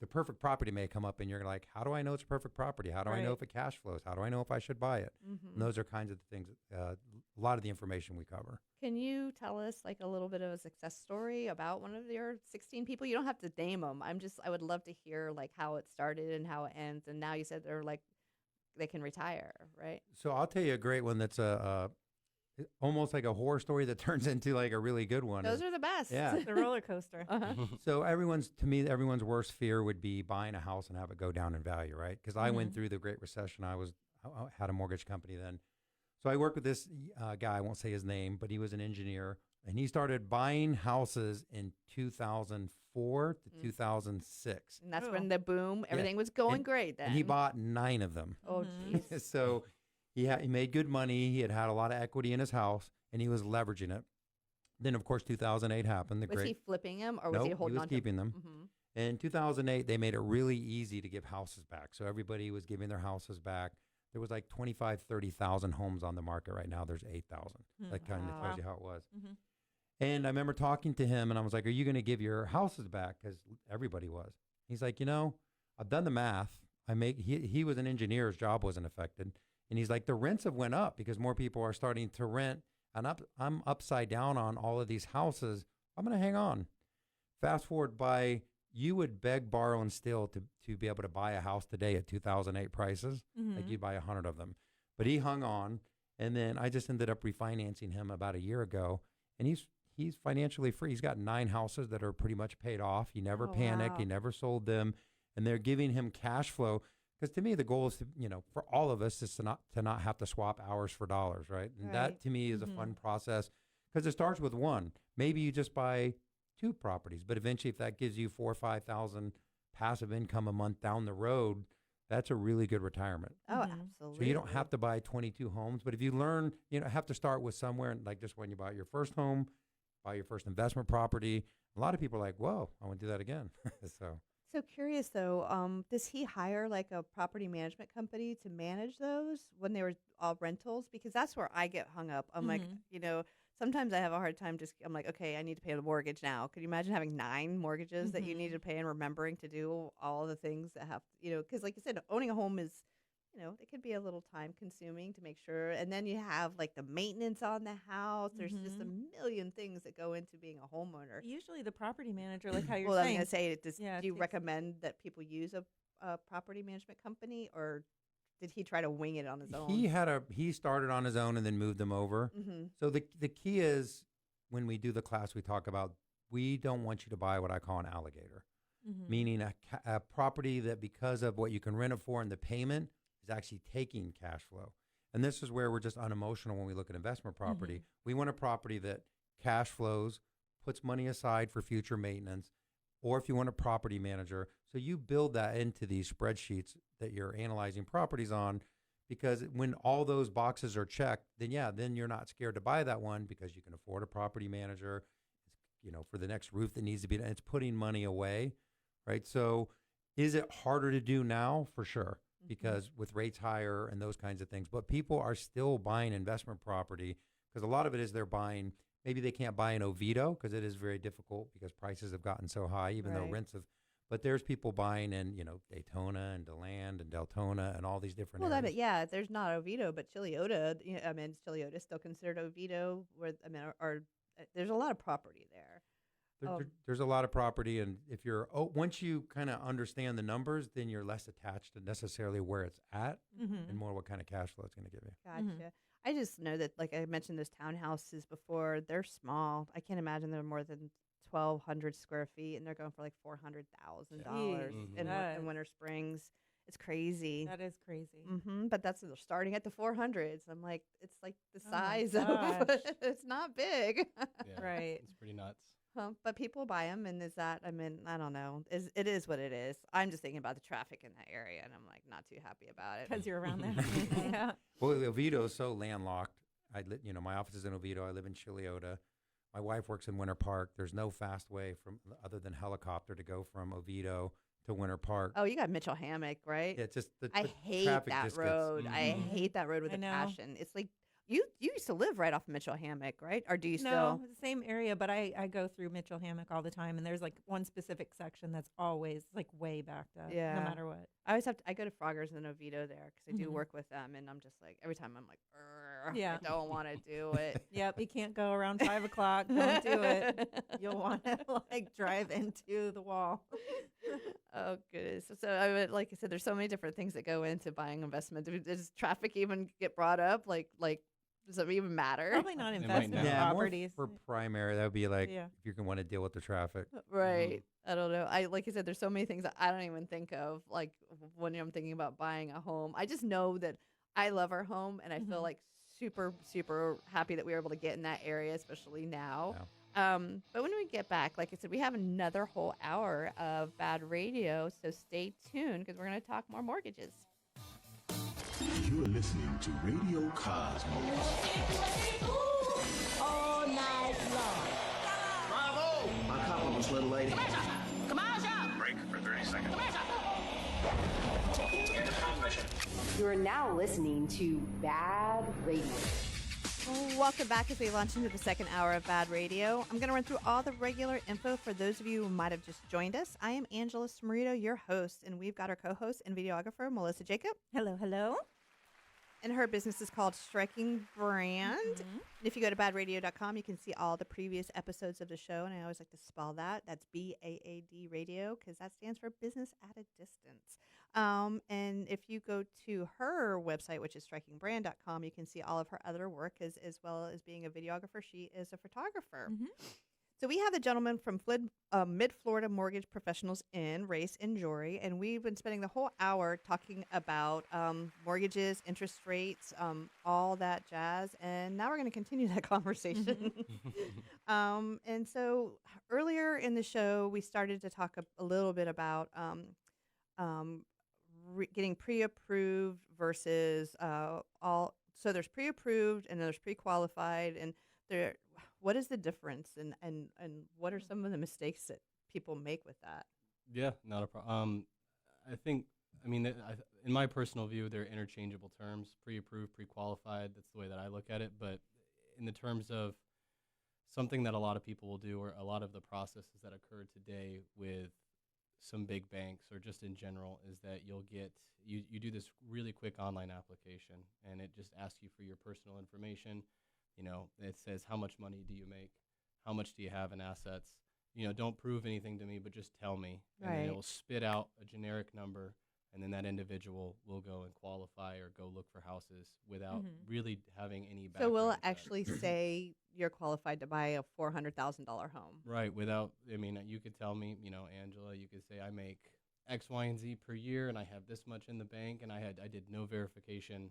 The perfect property may come up and you're like, how do I know it's a perfect property? How do I know if it cash flows? How do I know if I should buy it? And those are kinds of things, a lot of the information we cover. Can you tell us like a little bit of a success story about one of your 16 people? You don't have to name them. I would love to hear like how it started and how it ends. And now you said they can retire, right? So I'll tell you a great one that's almost like a horror story that turns into like a really good one. Those are the best. Yeah. The roller coaster. So everyone's worst fear would be buying a house and have it go down in value, right? Because I went through the Great Recession. I had a mortgage company then. So I worked with this guy, I won't say his name, but he was an engineer. And he started buying houses in 2004 to 2006. And that's when the boom, everything was going great then. And he bought 9 of them. Oh, geez. So he made good money. He had a lot of equity in his house, and he was leveraging it. Then, of course, 2008 happened. Was he flipping them, or was he holding on to them? He was keeping them. In 2008, they made it really easy to give houses back. So everybody was giving their houses back. There was like 25,000, 30,000 homes on the market right now. There's 8,000. That kind of tells you how it was. And I remember talking to him, and I was like, "Are you going to give your houses back?" Because everybody was. He's like, I've done the math. He was an engineer. His job wasn't affected. And he's like, the rents have went up because more people are starting to rent. And I'm upside down on all of these houses. I'm going to hang on. Fast forward you would beg, borrow, and steal to be able to buy a house today at 2008 prices. Like you'd buy 100 of them. But he hung on. And then I just ended up refinancing him about a year ago. And he's financially free. He's got 9 houses that are pretty much paid off. He never panicked. Wow. He never sold them. And they're giving him cash flow. Because to me, the goal is to, for all of us is to not have to swap hours for dollars, right? And that to me is a fun process because it starts with one. Maybe you just buy 2 properties, but eventually if that gives you $4,000 or $5,000 passive income a month down the road, that's a really good retirement. Oh, absolutely. So you don't have to buy 22 homes, but if you learn, have to start with somewhere, like just when you buy your first home, buy your first investment property. A lot of people are like, whoa, I want to do that again. So curious though, does he hire like a property management company to manage those when they were all rentals? Because that's where I get hung up. I'm like, sometimes I have a hard time I'm like, okay, I need to pay the mortgage now. Could you imagine having 9 mortgages that you need to pay and remembering to do all the things that have, because like you said, owning a home is, it could be a little time consuming to make sure. And then you have like the maintenance on the house. There's just a million things that go into being a homeowner. Usually the property manager, like how you're well, saying. I'm going to say, do you recommend that people use a property management company, or did he try to wing it on his own? He started on his own and then moved them over. So the key is when we do the class, we talk about, we don't want you to buy what I call an alligator, meaning a property that because of what you can rent it for and the payment is actually taking cash flow. And this is where we're just unemotional when we look at investment property. We want a property that cash flows, puts money aside for future maintenance, or if you want a property manager, so you build that into these spreadsheets that you're analyzing properties on, because when all those boxes are checked, then you're not scared to buy that one because you can afford a property manager, for the next roof that needs to be done. It's putting money away, right? So is it harder to do now? For sure. Because with rates higher and those kinds of things. But people are still buying investment property because a lot of it is they're buying, maybe they can't buy in Oviedo because it is very difficult because prices have gotten so high, even though rents have, but there's people buying in, Daytona and DeLand and Deltona and all these different areas. There's not Oviedo, but Chiliota, Chiliota is still considered Oviedo, there's a lot of property there. There's a lot of property, and if once you kind of understand the numbers, then you're less attached to necessarily where it's at and more what kind of cash flow it's going to give you. Gotcha. I just know that, like I mentioned, those townhouses before, they're small. I can't imagine they're more than 1,200 square feet, and they're going for like $400,000 in Winter Springs. It's crazy. That is crazy. But they're starting at the 400s. I'm like, it's like the size of it's not big. Right. It's pretty nuts. But people buy them, and I don't know. It is what it is. I'm just thinking about the traffic in that area, and I'm like not too happy about it. Because you're around there. Yeah. Well, Oviedo is so landlocked. My office is in Oviedo. I live in Chiliota. My wife works in Winter Park. There's no fast way other than helicopter to go from Oviedo to Winter Park. Oh, you got Mitchell Hammock, right? Yeah, it's just I hate that road. I hate that road with a passion. It's like you used to live right off Mitchell Hammock, right? Or do you still? No, the same area, but I go through Mitchell Hammock all the time, and there's like one specific section that's always like way backed up, no matter what. I go to Froggers and Oviedo there because I do work with them, and I'm just like, every time I'm like, I don't want to do it. Yep, you can't go around 5 o'clock. Don't do it. You'll want to like drive into the wall. Oh, goodness. So, like I said, there's so many different things that go into buying investment. Does traffic even get brought up? Like, does it even matter? Probably not investment properties. More for primary, that would be like if you can want to deal with the traffic. Right. I don't know. Like you said, there's so many things that I don't even think of. Like when I'm thinking about buying a home, I just know that I love our home, and I feel like super, super happy that we were able to get in that area, especially now. Yeah. But when we get back, like I said, we have another whole hour of BaaD Radio, so stay tuned because we're going to talk more mortgages. You're listening to Radio Cosmos. All night long. Bravo! My compliments, little lady. Come on, Joe. Break for 30 seconds. You are now listening to BaaD Radio. Welcome back as we launch into the second hour of BaaD Radio. I'm going to run through all the regular info for those of you who might have just joined us. I am Angela Smarito, your host, and we've got our co-host and videographer, Melissa Jacob. Hello, hello. And her business is called Striking Brand. And if you go to baadradio.com, you can see all the previous episodes of the show. And I always like to spell that. That's BAAD Radio, because that stands for Business at a Distance. And if you go to her website, which is strikingbrand.com, you can see all of her other work as well as being a videographer. She is a photographer. So we have the gentleman from Mid-Florida Mortgage Professionals in Rayce and Jorey, and we've been spending the whole hour talking about mortgages, interest rates, all that jazz, and now we're going to continue that conversation. And so earlier in the show, we started to talk a little bit about getting pre-approved versus all. So there's pre-approved and there's pre-qualified, and there. What is the difference, and what are some of the mistakes that people make with that? Yeah, not a problem. I think, in my personal view, they're interchangeable terms, pre-approved, pre-qualified. That's the way that I look at it. But in the terms of something that a lot of people will do, or a lot of the processes that occur today with some big banks or just in general, is that you do this really quick online application, and it just asks you for your personal information. It says, how much money do you make? How much do you have in assets? Don't prove anything to me, but just tell me. And then it will spit out a generic number, and then that individual will go and qualify or go look for houses without really having any background. So will it actually say you're qualified to buy a $400,000 home? Right. You could tell me, Angela, you could say, I make X, Y, and Z per year, and I have this much in the bank, and I did no verification.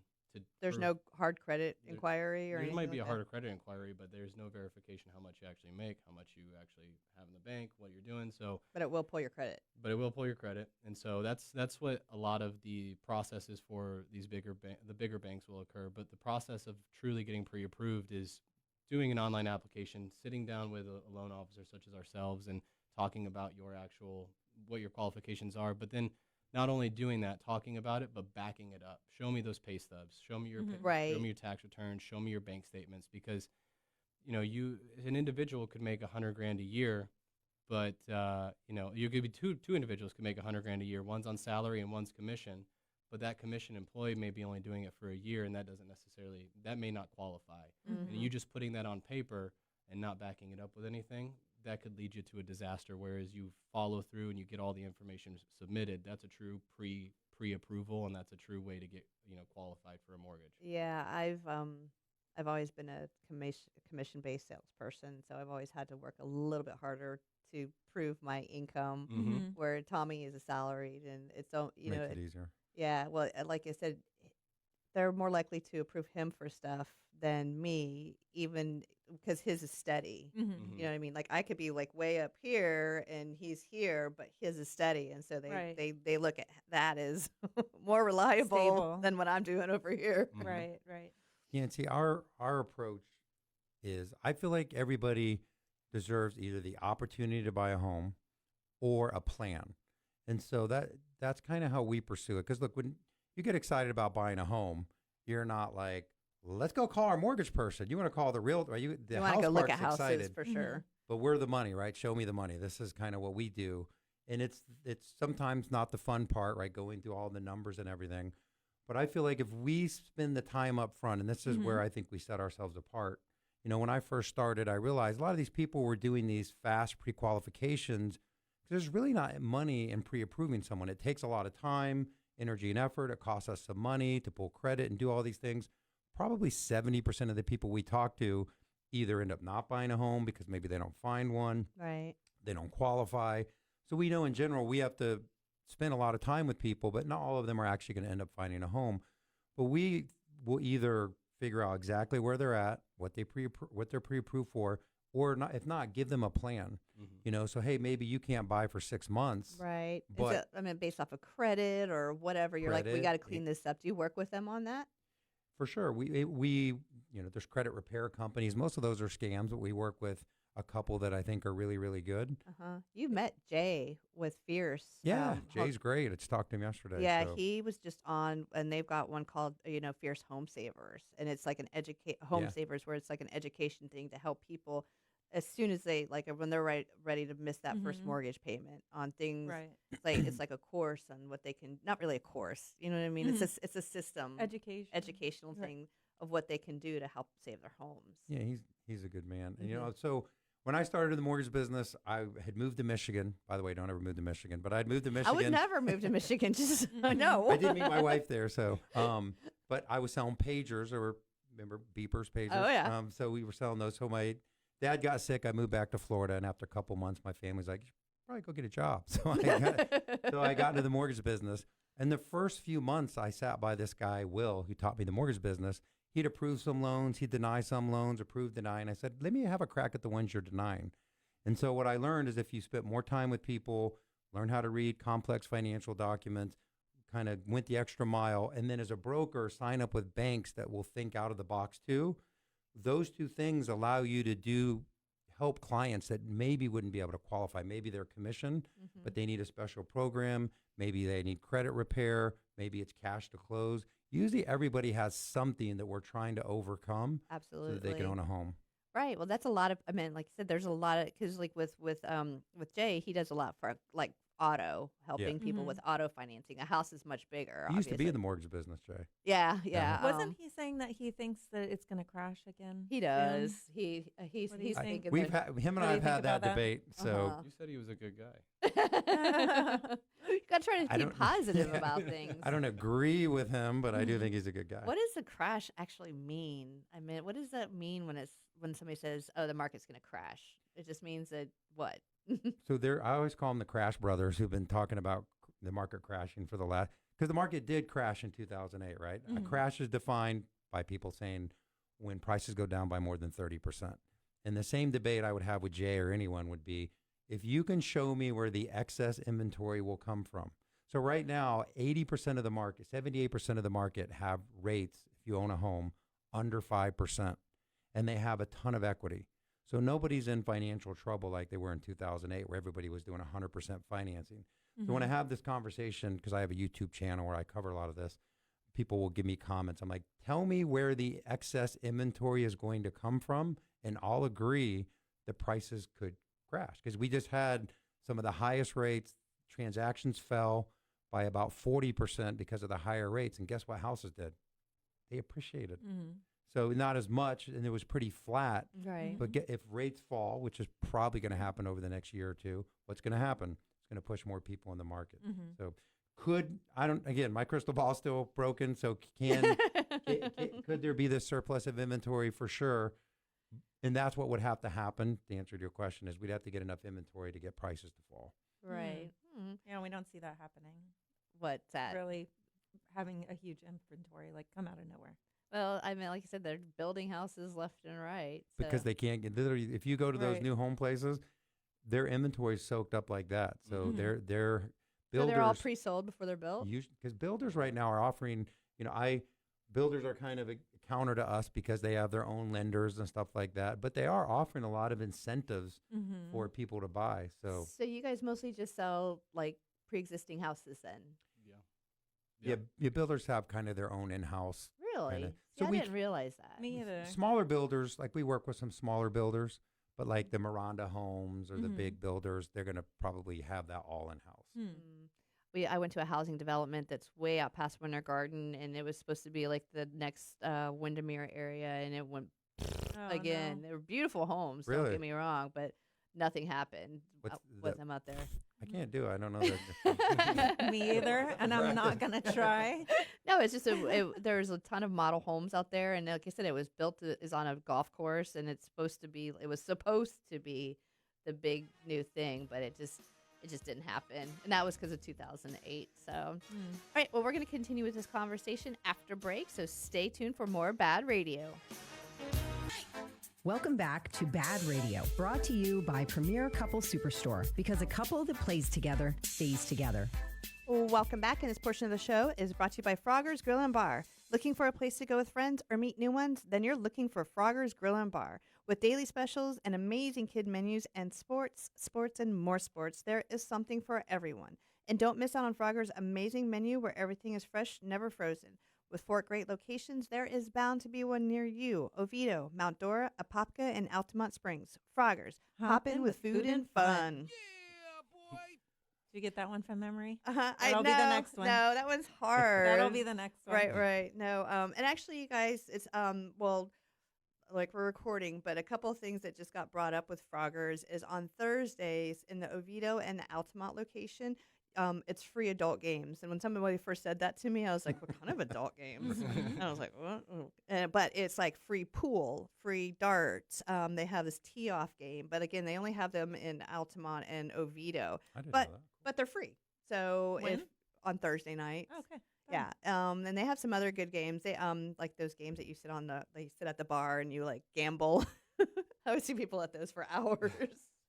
There's no hard credit inquiry or anything. There might be like a harder credit inquiry, but there's no verification how much you actually make, how much you actually have in the bank, what you're doing. So, but it will pull your credit. And so that's what a lot of the processes for these bigger banks will occur. But the process of truly getting pre-approved is doing an online application, sitting down with a loan officer such as ourselves, and talking about what your qualifications are. But then not only doing that, talking about it, but backing it up. Show me those pay stubs. Show me your show me your tax returns. Show me your bank statements, because an individual could make $100,000 a year, but you could be two individuals could make $100,000 a year. One's on salary and one's commission, but that commission employee may be only doing it for a year, and that may not qualify. And you just putting that on paper and not backing it up with anything, that could lead you to a disaster. Whereas you follow through and you get all the information submitted, that's a true pre-approval, and that's a true way to get qualified for a mortgage. Yeah, I've always been a commission-based salesperson, so I've always had to work a little bit harder to prove my income. Where Tommy is a salaried, and it's Makes it easier. Yeah, well, like I said, they're more likely to approve him for stuff than me, even because his is steady. You know what I mean? Like, I could be like way up here and he's here, but his is steady, and so they look at that as more reliable than what I'm doing over here. Right. Yeah, and see, our approach is, I feel like everybody deserves either the opportunity to buy a home or a plan. And so that's kind of how we pursue it. Because look, when you get excited about buying a home, you're not like, let's go call our mortgage person. You want to call the realtor. You want to go look at houses excited, for sure. But we're the money, right? Show me the money. This is kind of what we do. And it's sometimes not the fun part, right? Going through all the numbers and everything. But I feel like if we spend the time up front, and this is where I think we set ourselves apart. When I first started, I realized a lot of these people were doing these fast pre-qualifications. There's really not money in pre-approving someone. It takes a lot of time, energy, and effort. It costs us some money to pull credit and do all these things. Probably 70% of the people we talk to either end up not buying a home because maybe they don't find one. Right. They don't qualify. So we know in general we have to spend a lot of time with people, but not all of them are actually going to end up finding a home. But we will either figure out exactly where they're at, what they're pre-approved for, or not, if not, give them a plan. So hey, maybe you can't buy for 6 months. Right. But based off of credit or whatever, you're like, we got to clean this up. Do you work with them on that? For sure. We there's credit repair companies. Most of those are scams, but we work with a couple that I think are really, really good. You met Jay with Fierce. Yeah, Jay's great. I just talked to him yesterday. Yeah, so. he was just on, and they've got one called, Fierce Home Savers, and it's like an home savers, where it's like an education thing to help people as soon as they when they're ready to miss that first mortgage payment on things. Right. It's like a course on what they can, not really a course, you know what I mean? It's a system, educational thing of what they can do to help save their homes. Yeah, he's a good man. And so when I started in the mortgage business, I had moved to Michigan. By the way, don't ever move to Michigan, but I'd moved to Michigan. I would never move to Michigan. Just no. I did meet my wife there, so but I was selling pagers, or remember beepers, pagers. Oh yeah. So we were selling those. So my dad got sick. I moved back to Florida, and after a couple months, my family's like, "You should probably go get a job." So I got into the mortgage business. And the first few months, I sat by this guy, Will, who taught me the mortgage business. He'd approve some loans, he'd deny some loans, approve, deny. And I said, let me have a crack at the ones you're denying. And so what I learned is if you spent more time with people, learn how to read complex financial documents, kind of went the extra mile, and then as a broker, sign up with banks that will think out of the box too. Those two things allow you to help clients that maybe wouldn't be able to qualify. Maybe they're commissioned, but they need a special program. Maybe they need credit repair. Maybe it's cash to close. Usually everybody has something that we're trying to overcome. Absolutely. So that they can own a home. Right. Well, that's a lot of, like you said, there's a lot of, because like with Jay, he does a lot for like auto, helping people with auto financing. A house is much bigger. He used to be in the mortgage business, Jay. Yeah, yeah. Wasn't he saying that he thinks that it's going to crash again? He does. He's thinking. We've had him and I have had that debate. So you said he was a good guy. You got to try to keep positive about things. I don't agree with him, but I do think he's a good guy. What does the crash actually mean? I mean, what does that mean when somebody says, "Oh, the market's going to crash"? It just means that what? So I always call them the Crash Brothers, who've been talking about the market crashing for the last, because the market did crash in 2008, right? A crash is defined by people saying when prices go down by more than 30%. And the same debate I would have with Jay or anyone would be, if you can show me where the excess inventory will come from. So right now, 80% of the market, 78% of the market have rates, if you own a home, under 5%. And they have a ton of equity. So nobody's in financial trouble like they were in 2008, where everybody was doing 100% financing. So when I have this conversation, because I have a YouTube channel where I cover a lot of this, people will give me comments. I'm like, tell me where the excess inventory is going to come from, and I'll agree the prices could crash. Because we just had some of the highest rates. Transactions fell by about 40% because of the higher rates. And guess what houses did? They appreciated. So not as much, and it was pretty flat. Right. But if rates fall, which is probably going to happen over the next year or two, what's going to happen? It's going to push more people in the market. So again, my crystal ball is still broken. So could there be this surplus of inventory? For sure. And that's what would have to happen. The answer to your question is we'd have to get enough inventory to get prices to fall. Right. Yeah, we don't see that happening. What's that? Really having a huge inventory come out of nowhere. Well, I mean, like I said, they're building houses left and right. So. Because they can't get, literally, if you go to those new home places, their inventory is soaked up like that. So they're builders. So they're all pre-sold before they're built? Because builders right now are offering, builders are kind of a counter to us because they have their own lenders and stuff like that. But they are offering a lot of incentives for people to buy. So you guys mostly just sell like pre-existing houses then? Yeah, builders have kind of their own in-house. Really? So I didn't realize that. Me either. Smaller builders, like we work with some smaller builders, but like the Miranda Homes or the big builders, they're going to probably have that all in-house. I went to a housing development that's way out past Winter Garden, and it was supposed to be like the next Windermere area, and it went again. No. They were beautiful homes, don't get me wrong, but nothing happened with them out there. I can't do it. I don't know that. Me either, and I'm not going to try. No, it's just there's a ton of model homes out there, and like I said, it was is on a golf course, and it was supposed to be the big new thing, but it just didn't happen, and that was because of 2008. So, all right, well, we're going to continue with this conversation after break, so stay tuned for more BaaD Radio. Welcome back to BaaD Radio, brought to you by Premier Couple Superstore, because a couple that plays together stays together. Welcome back, and this portion of the show is brought to you by Frogger's Grill and Bar. Looking for a place to go with friends or meet new ones? Then you're looking for Frogger's Grill and Bar. With daily specials and amazing kid menus and sports, and more sports, there is something for everyone. And don't miss out on Frogger's amazing menu where everything is fresh, never frozen. With 4 great locations, there is bound to be one near you. Oviedo, Mount Dora, Apopka, and Altamont Springs. Frogger's. Hop in with food and fun. Did you get that one from memory? That'll be the next one. No, that one's hard. That'll be the next one. Right. No, and actually, you guys, it's well, like we're recording, but a couple of things that just got brought up with Frogger's is on Thursdays in the Oviedo and the Altamont location. It's free adult games, and when somebody first said that to me, I was like, "What kind of adult games?" And I was like, "What?" But it's like free pool, free darts. They have this tee-off game, but again, they only have them in Altamont and Oviedo. I didn't know that. But they're free. So When? if on Thursday nights. Oh, okay. Yeah. And they have some other good games. They like those games that you sit at the bar and you like gamble. I would see people at those for hours.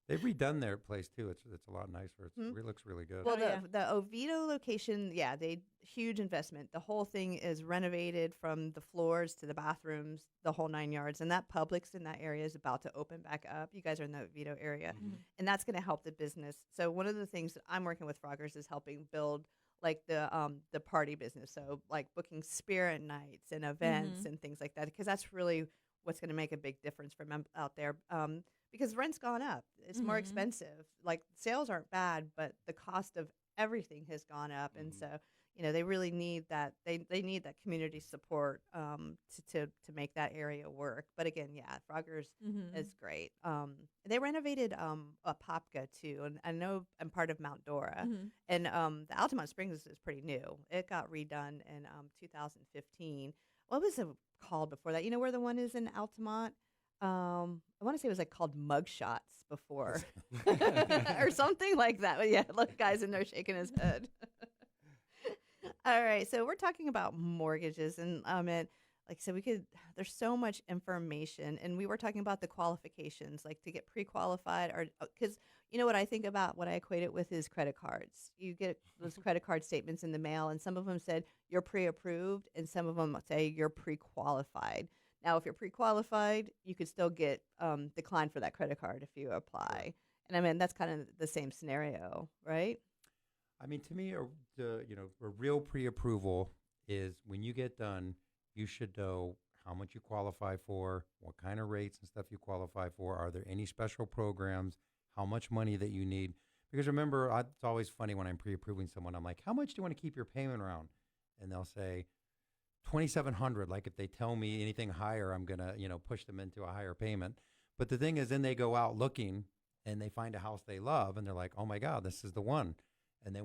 They've redone their place too. It's a lot nicer. It looks really good. Well, the Oviedo location, they huge investment. The whole thing is renovated from the floors to the bathrooms, the whole 9 yards. And that Publix in that area is about to open back up. You guys are in the Oviedo area, and that's going to help the business. So one of the things that I'm working with Frogger's is helping build like the party business. So like booking spirit nights and events and things like that, because that's really what's going to make a big difference for them out there. Because rent's gone up. It's more expensive. Like sales aren't bad, but the cost of everything has gone up. And so, they really need that. They need that community support to make that area work. But again, Frogger's is great. They renovated Apopka too. And I know I'm part of Mount Dora. And the Altamont Springs is pretty new. It got redone in 2015. What was it called before that? You know where the one is in Altamont? I want to say it was like called Mugshots before or something like that. But yeah, look, guys in there shaking his head. All right. So we're talking about mortgages and like I said, there's so much information, and we were talking about the qualifications, like to get pre-qualified or because you know what I think about what I equate it with is credit cards. You get those credit card statements in the mail, and some of them said you're pre-approved and some of them say you're pre-qualified. Now, if you're pre-qualified, you could still get declined for that credit card if you apply. And I mean, that's kind of the same scenario, right? I mean, to me, a real pre-approval is when you get done, you should know how much you qualify for, what kind of rates and stuff you qualify for. Are there any special programs? How much money that you need? Because remember, it's always funny when I'm pre-approving someone. I'm like, how much do you want to keep your payment around? And they'll say, $2,700. Like if they tell me anything higher, I'm gonna push them into a higher payment. But the thing is, then they go out looking and they find a house they love, and they're like, oh my God, this is the one. And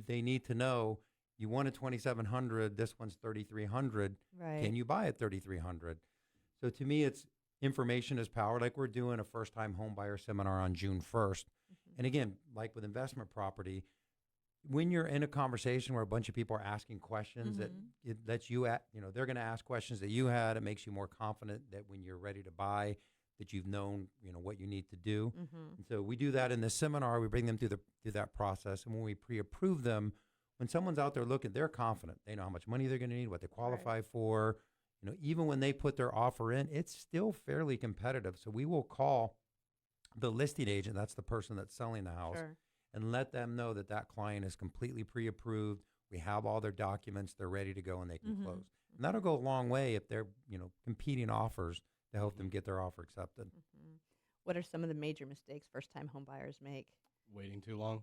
they need to know you wanted $2,700. This one's $3,300. Right? Can you buy it $3,300? So to me, it's information is power. Like we're doing a first-time home buyer seminar on June 1st, and again, like with investment property. When you're in a conversation where a bunch of people are asking questions that it lets you they're going to ask questions that you had. It makes you more confident that when you're ready to buy, that you've known, what you need to do. And so we do that in the seminar. We bring them through that process. And when we pre-approve them, when someone's out there looking, they're confident. They know how much money they're going to need, what they qualify for. Even when they put their offer in, it's still fairly competitive. So we will call the listing agent. That's the person that's selling the house. Sure. And let them know that client is completely pre-approved. We have all their documents. They're ready to go and they can close. And that'll go a long way if they're, competing offers to help them get their offer accepted. What are some of the major mistakes first-time home buyers make? Waiting too long.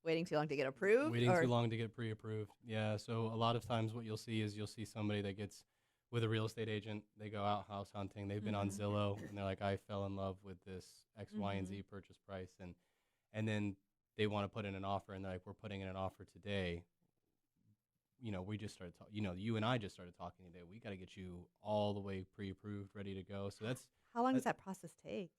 Waiting too long to get approved? Waiting too long to get pre-approved. Yeah, so a lot of times what you'll see is somebody that gets with a real estate agent. They go out house hunting. They've been on Zillow, and they're like, I fell in love with this X, Y, and Z purchase price. And then they want to put in an offer, and they're like, we're putting in an offer today. We just started talking, you and I just started talking today. We got to get you all the way pre-approved, ready to go. So how long does that process take?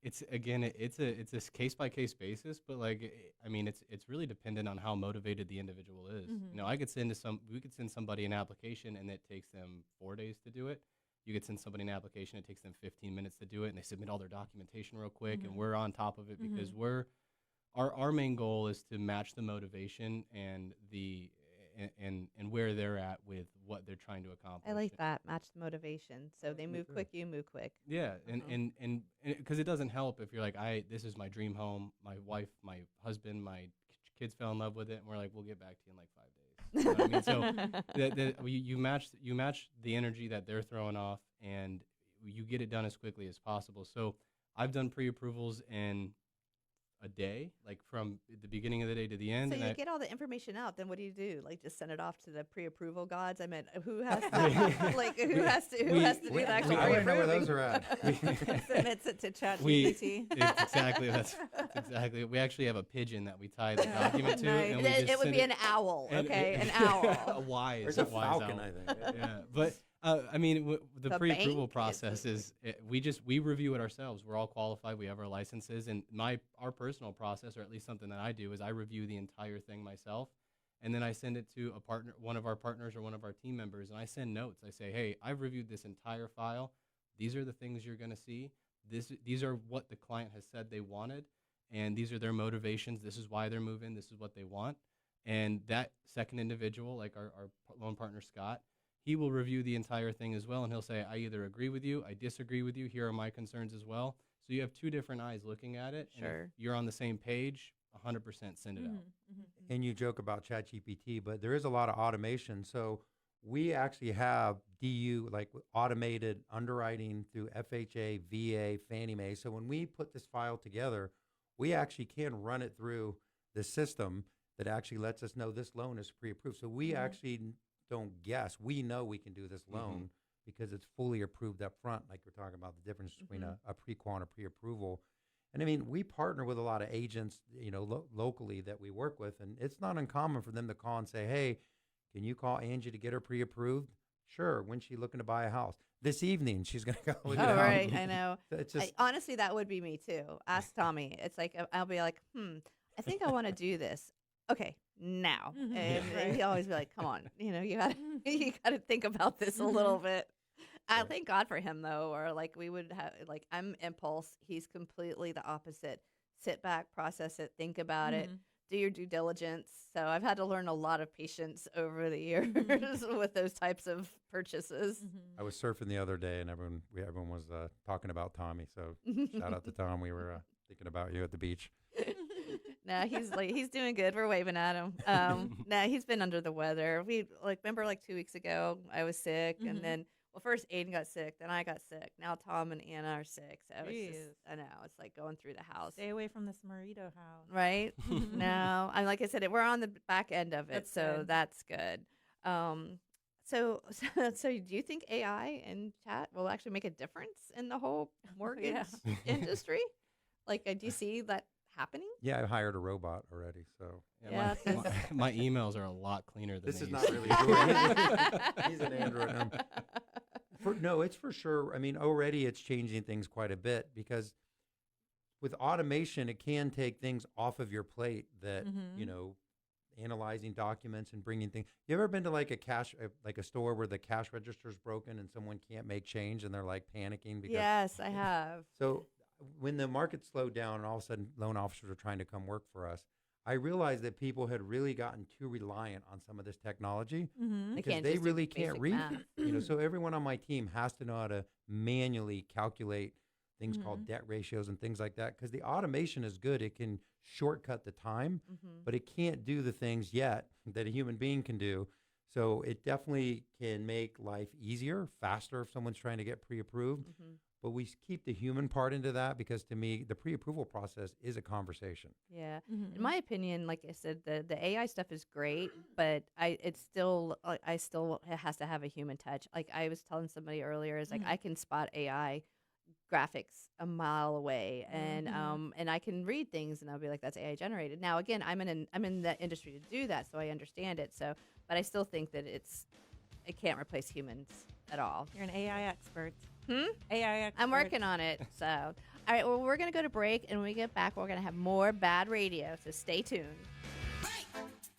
It's a case by case basis, but it's really dependent on how motivated the individual is. We could send somebody an application and it takes them 4 days to do it. You could send somebody an application, it takes them 15 minutes to do it, and they submit all their documentation real quick, and we're on top of it because our main goal is to match the motivation and and where they're at with what they're trying to accomplish. I like that. Match the motivation. So they move quick, you move quick. Yeah, and because it doesn't help if you're like, this is my dream home. My wife, my husband, my kids fell in love with it, and we're like, we'll get back to you in like 5 days. You know what I mean? So you match the energy that they're throwing off, and you get it done as quickly as possible. So I've done pre-approvals in a day, like from the beginning of the day to the end. So and you get all the information out, then what do you do? Like just send it off to the pre-approval gods? I mean, who has to like who has to do the actual I want to know where pre-approving? those are at. Submits it to ChatGPT. That's exactly. We actually have a pigeon that we tie the document to, Nice. and we just It would send be an owl, and okay? it- An owl. a wise. There's a wise falcon, owl. I think. Yeah, but I mean, the The pre-approval bank process is we review it ourselves. We're all qualified. We have our licenses, and our personal process, or at least something that I do, is I review the entire thing myself, and then I send it to one of our partners or one of our team members, and I send notes. I say, hey, I've reviewed this entire file. These are the things you're going to see. These are what the client has said they wanted, and these are their motivations. This is why they're moving. This is what they want. And that second individual, like our loan partner, Scott, he will review the entire thing as well, and he'll say, I either agree with you, I disagree with you, here are my concerns as well. So you have two different eyes looking at it. And Sure. if you're on the same page, 100% send it out. And you joke about ChatGPT, but there is a lot of automation. So we actually have DU, like automated underwriting through FHA, VA, Fannie Mae. So when we put this file together, we actually can run it through the system that actually lets us know this loan is pre-approved. So we actually don't guess. We know we can do this loan because it's fully approved up front, like we're talking about the difference between a pre-qual and a pre-approval. And I mean, we partner with a lot of agents, locally that we work with, and it's not uncommon for them to call and say, hey, can you call Angie to get her pre-approved? Sure. When's she looking to buy a house? This evening, she's going to go look at Oh, a house. right. I know. It's just, Honestly, that would be me too. Ask Tommy. It's like, I'll be like, I think I want to do this. Okay, now. And he'll always be like, come on, you gotta think about this a little bit. I thank God for him though, or like we would have, like I'm impulse. He's completely the opposite. Sit back, process it, think about it, do your due diligence. So I've had to learn a lot of patience over the years with those types of purchases. I was surfing the other day, and everyone was talking about Tommy. So shout out to Tom. We were thinking about you at the beach. No, he's doing good. We're waving at him. No, he's been under the weather. We remember 2 weeks ago I was sick, and then first Aiden got sick, then I got sick. Now Tom and Anna are sick. So it's just, I know it's like going through the house. Stay away from this Marito house. Right? No, and like I said, we're on the back end of it, that's good. So do you think AI and chat will actually make a difference in the whole mortgage industry? Do you see that happening? Yeah, I hired a robot already, so. Yeah, my emails are a lot cleaner than This is they not used really to be. Jorey. He's an Android. No, it's for sure. I mean, already it's changing things quite a bit because with automation, it can take things off of your plate that, analyzing documents and bringing things. You ever been to a store where the cash register's broken and someone can't make change and they're panicking? Because yes, I have. So when the market slowed down and all of a sudden loan officers are trying to come work for us, I realized that people had really gotten too reliant on some of this technology because they really can't read. So everyone on my team has to know how to manually calculate things called debt ratios and things like that, because the automation is good. It can shortcut the time, but it can't do the things yet that a human being can do. So it definitely can make life easier, faster if someone's trying to get pre-approved. But we keep the human part into that because, to me, the pre-approval process is a conversation. Yeah. In my opinion, like I said, the AI stuff is great, but it still has to have a human touch. Like I was telling somebody earlier, is I can spot AI graphics a mile away, and I can read things, and I'll be like, that's AI generated. Now, again, I'm in the industry to do that, so I understand it. So, but I still think that it can't replace humans at all. You're an AI expert. AI expert. I'm working on it. So, all right. Well, we're gonna go to break, and when we get back, we're gonna have more BaaD Radio. So stay tuned.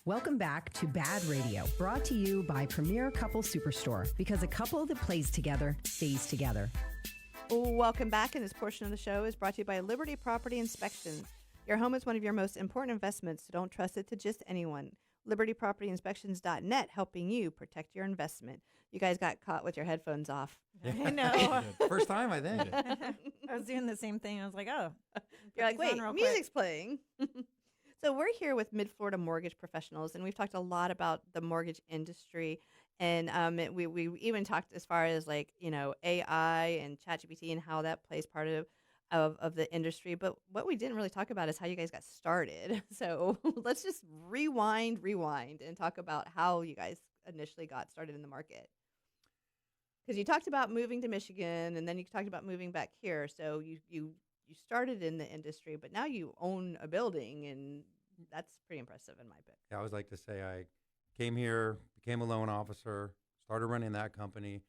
Welcome back to BaaD Radio, brought to you by Premier Couple Superstore, because a couple that plays together stays together. Welcome back, and this portion of the show is brought to you by Liberty Property Inspections. Your home is one of your most important investments, so don't trust it to just anyone. libertypropertyinspections.net, helping you protect your investment. You guys got caught with your headphones off. I know. First time, I think. I was doing the same thing. I was like, oh. You're like, put these wait, on real music's playing. So we're here with Mid-Florida mortgage professionals, and we've talked a lot about the mortgage industry. And we even talked as far as like, AI and ChatGPT and how that plays part of the industry. But what we didn't really talk about is how you guys got started. So let's just rewind and talk about how you guys initially got started in the market. Because you talked about moving to Michigan, and then you talked about moving back here. So you started in the industry, but now you own a building, and that's pretty impressive in my book. Yeah, I always like to say I came here, became a loan officer, started running that company,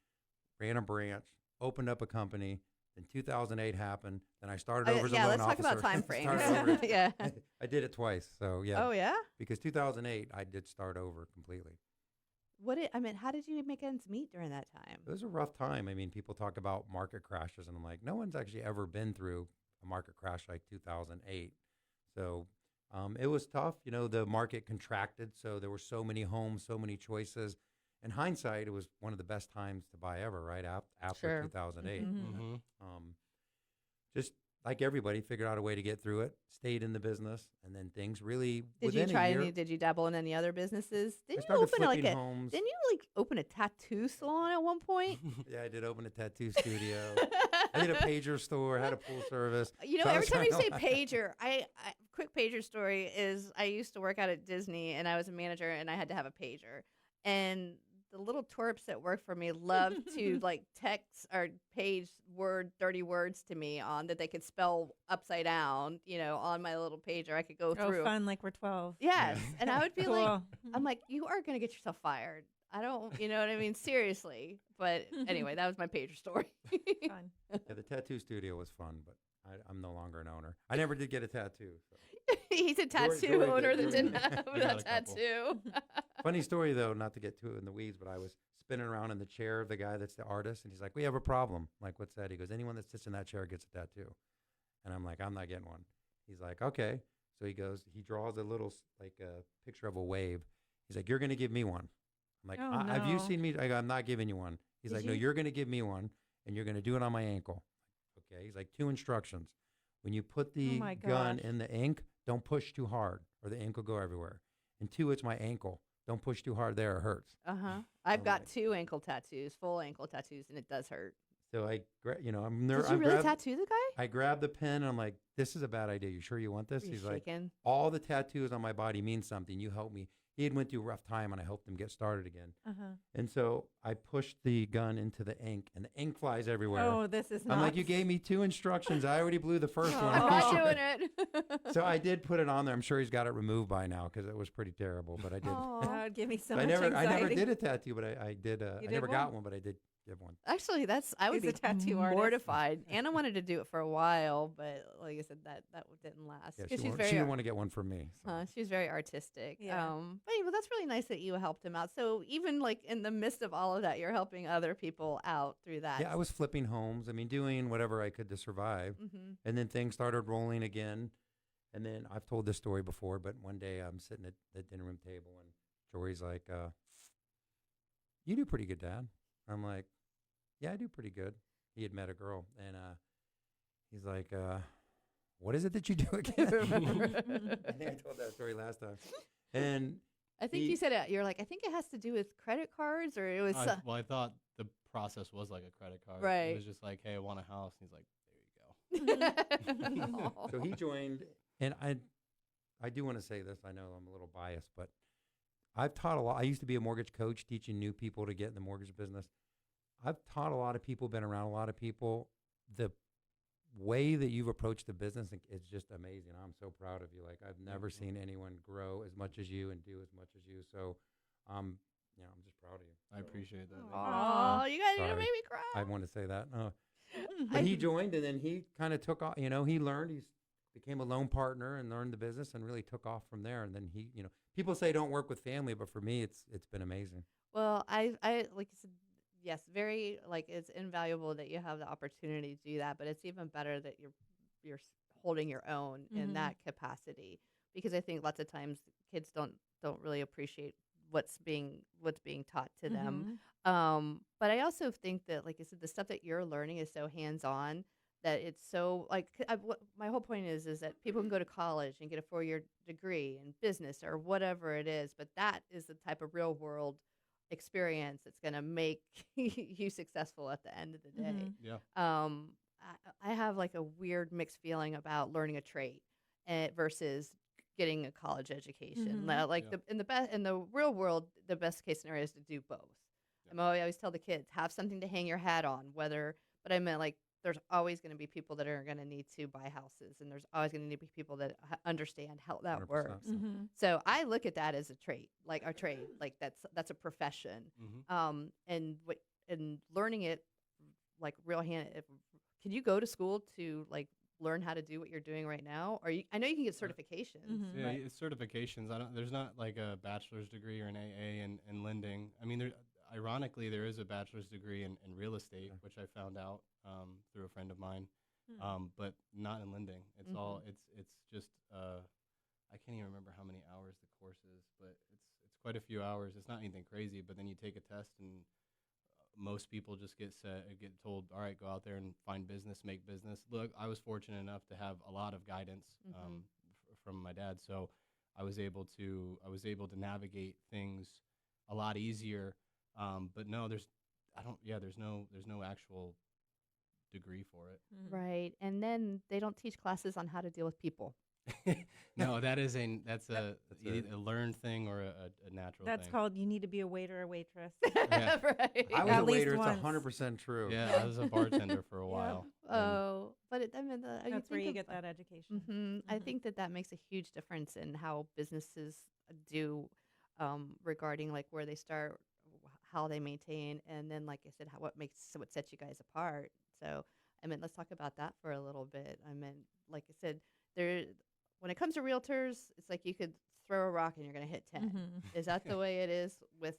ran a branch, opened up a company. Then 2008 happened. Then I started over as a loan officer. Yeah, let's talk about time frames. Yeah. I did it twice. So, yeah. Oh, yeah? Because 2008, I did start over completely. How did you make ends meet during that time? It was a rough time. I mean, people talk about market crashes, and I'm like, no one's actually ever been through a market crash like 2008. So it was tough. The market contracted, so there were so many homes, so many choices. In hindsight, it was one of the best times to buy ever, right, after 2008. Mm-hmm. Just like everybody, figured out a way to get through it, stayed in the business, and then things really, Did you dabble in any other businesses? Didn't you open a tattoo salon at one point? Yeah, I did open a tattoo studio. I did a pager store, had a pool service. Every time you say pager, quick pager story is I used to work out at Disney, and I was a manager, and I had to have a pager. And the little twerps that work for me loved to text or page dirty words to me on that they could spell upside down, on my little pager. I could go through. Oh, fun, like we're 12. Yes. And I would be Cool. I'm like, you are going to get yourself fired. I don't, you know what I mean? Seriously. But anyway, that was my pager story. Fun. Yeah, the tattoo studio was fun, but I'm no longer an owner. I never did get a tattoo. So. He's a tattoo Jorey owner did. that didn't have We got a a couple. tattoo. Funny story, though, not to get too in the weeds, but I was spinning around in the chair of the guy that's the artist, and he's like, we have a problem. I'm like, what's that? He goes, anyone that sits in that chair gets a tattoo. And I'm like, I'm not getting one. He's like, okay. So he draws a little, picture of a wave. He's like, you're going to give me one. I'm like, Oh, have you no. seen me? I go, I'm not giving you one. He's Did like, no, you? you're going to give me one, and you're going to do it on my ankle. Okay. He's like, 2 instructions. When you put the my gun gosh. in the ink, don't push too hard, or the ink will go everywhere. And 2, it's my ankle. Don't push too hard there, it hurts. I've got like- 2 ankle tattoos, full ankle tattoos, and it does hurt. So I'm Did you really tattoo the guy? I grabbed the pen, and I'm like, this is a bad idea. You sure you want this? Were you He's like, shaking? all the tattoos on my body mean something. You help me. He had went through a rough time, and I helped him get started again. And so I pushed the gun into the ink, and the ink flies everywhere. Oh, this is not. I'm like, you gave me 2 instructions. I already blew the first one. I'm not doing it. So I did put it on there. I'm sure he's got it removed by now because it was pretty terrible, but I did. That would give me so I much never anxiety. did a tattoo, but I did. I did never one? got one, but I did give one. Actually, I would He's a be tattoo artist. mortified. Anna wanted to do it for a while, but like I said, that didn't last. Yeah, 'Cause she didn't want to get one for me. So. She's very artistic. Yeah. But anyway, that's really nice that you helped him out. So even in the midst of all of that, you're helping other people out through that. Yeah, I was flipping homes. I mean, doing whatever I could to survive. Mm-hmm. And then things started rolling again. And then I've told this story before, but one day I'm sitting at the dinner room table, and Jorey's like, you do pretty good, Dad. I'm like, yeah, I do pretty good. He had met a girl, and he's like, what is it that you do again? I think I told that story last time. And I think you said it. You're like, I think it has to do with credit cards, or it was. Well, I thought the process was like a credit card. Right. It was just like, hey, I want a house. And he's like, there you go. So he joined, and I do want to say this. I know I'm a little biased, but I've taught a lot. I used to be a mortgage coach teaching new people to get in the mortgage business. I've taught a lot of people, been around a lot of people. The way that you've approached the business is just amazing. I'm so proud of you. Like, I've never seen anyone grow as much as you and do as much as you. So, I'm just proud of you. I appreciate that. Oh, you guys are gonna Sorry. make me cry. I want to say that. But he joined, and then he kind of took off. He learned. He became a loan partner and learned the business, and really took off from there. And then people say don't work with family, but for me, it's been amazing. Well, I like you said, yes, very it's invaluable that you have the opportunity to do that, but it's even better that you're holding your own in that capacity. Because I think lots of times kids don't really appreciate what's being taught to them. But I also think that, like I said, the stuff that you're learning is so hands on that it's so like my whole point is that people can go to college and get a 4-year degree in business or whatever it is, but that is the type of real world experience that's going to make you successful at the end of the day. Yeah. I have like a weird mixed feeling about learning a trade versus getting a college education. Like in the real world, the best case scenario is to do both. I always tell the kids, have something to hang your hat on, but I meant like there's always going to be people that are going to need to buy houses, and there's always going to need to be people that understand how that 100%. works. So I look at that as a trade, like our trade, like that's a profession. And learning it like real hand. Can you go to school to like learn how to do what you're doing right now? Or I know you can get certifications. Yeah, it's certifications. There's not like a bachelor's degree or an AA in lending. I mean, ironically, there is a bachelor's degree in real estate, which I found out through a friend of mine, but not in lending. It's all it's just I can't even remember how many hours the course is, but it's quite a few hours. It's not anything crazy, but then you take a test and most people just get told, all right, go out there and find business, make business. Look, I was fortunate enough to have a lot of guidance from my dad, so I was able to navigate things a lot easier. But no, there's no actual degree for it. Right. And then they don't teach classes on how to deal with people. No, that's a learned thing or a natural That's thing. called you need to be a waiter or waitress. Yeah. Right. I was At a least waiter. once. It's 100% true. Yeah, I was a bartender for a while. Oh, but That's where you get that education. I think that makes a huge difference in how businesses do regarding like where they start, how they maintain, and then like I said, what sets you guys apart. So let's talk about that for a little bit. Like I said, when it comes to realtors, it's like you could throw a rock and you're going to hit 10. Is that the way it is with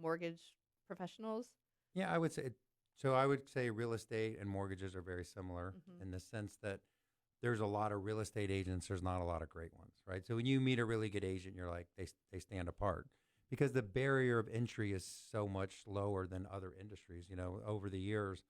mortgage professionals? Yeah, I would say. So I would say real estate and mortgages are very similar in the sense that there's a lot of real estate agents. There's not a lot of great ones, right? So when you meet a really good agent, you're like, they stand apart because the barrier of entry is so much lower than other industries. Over the years,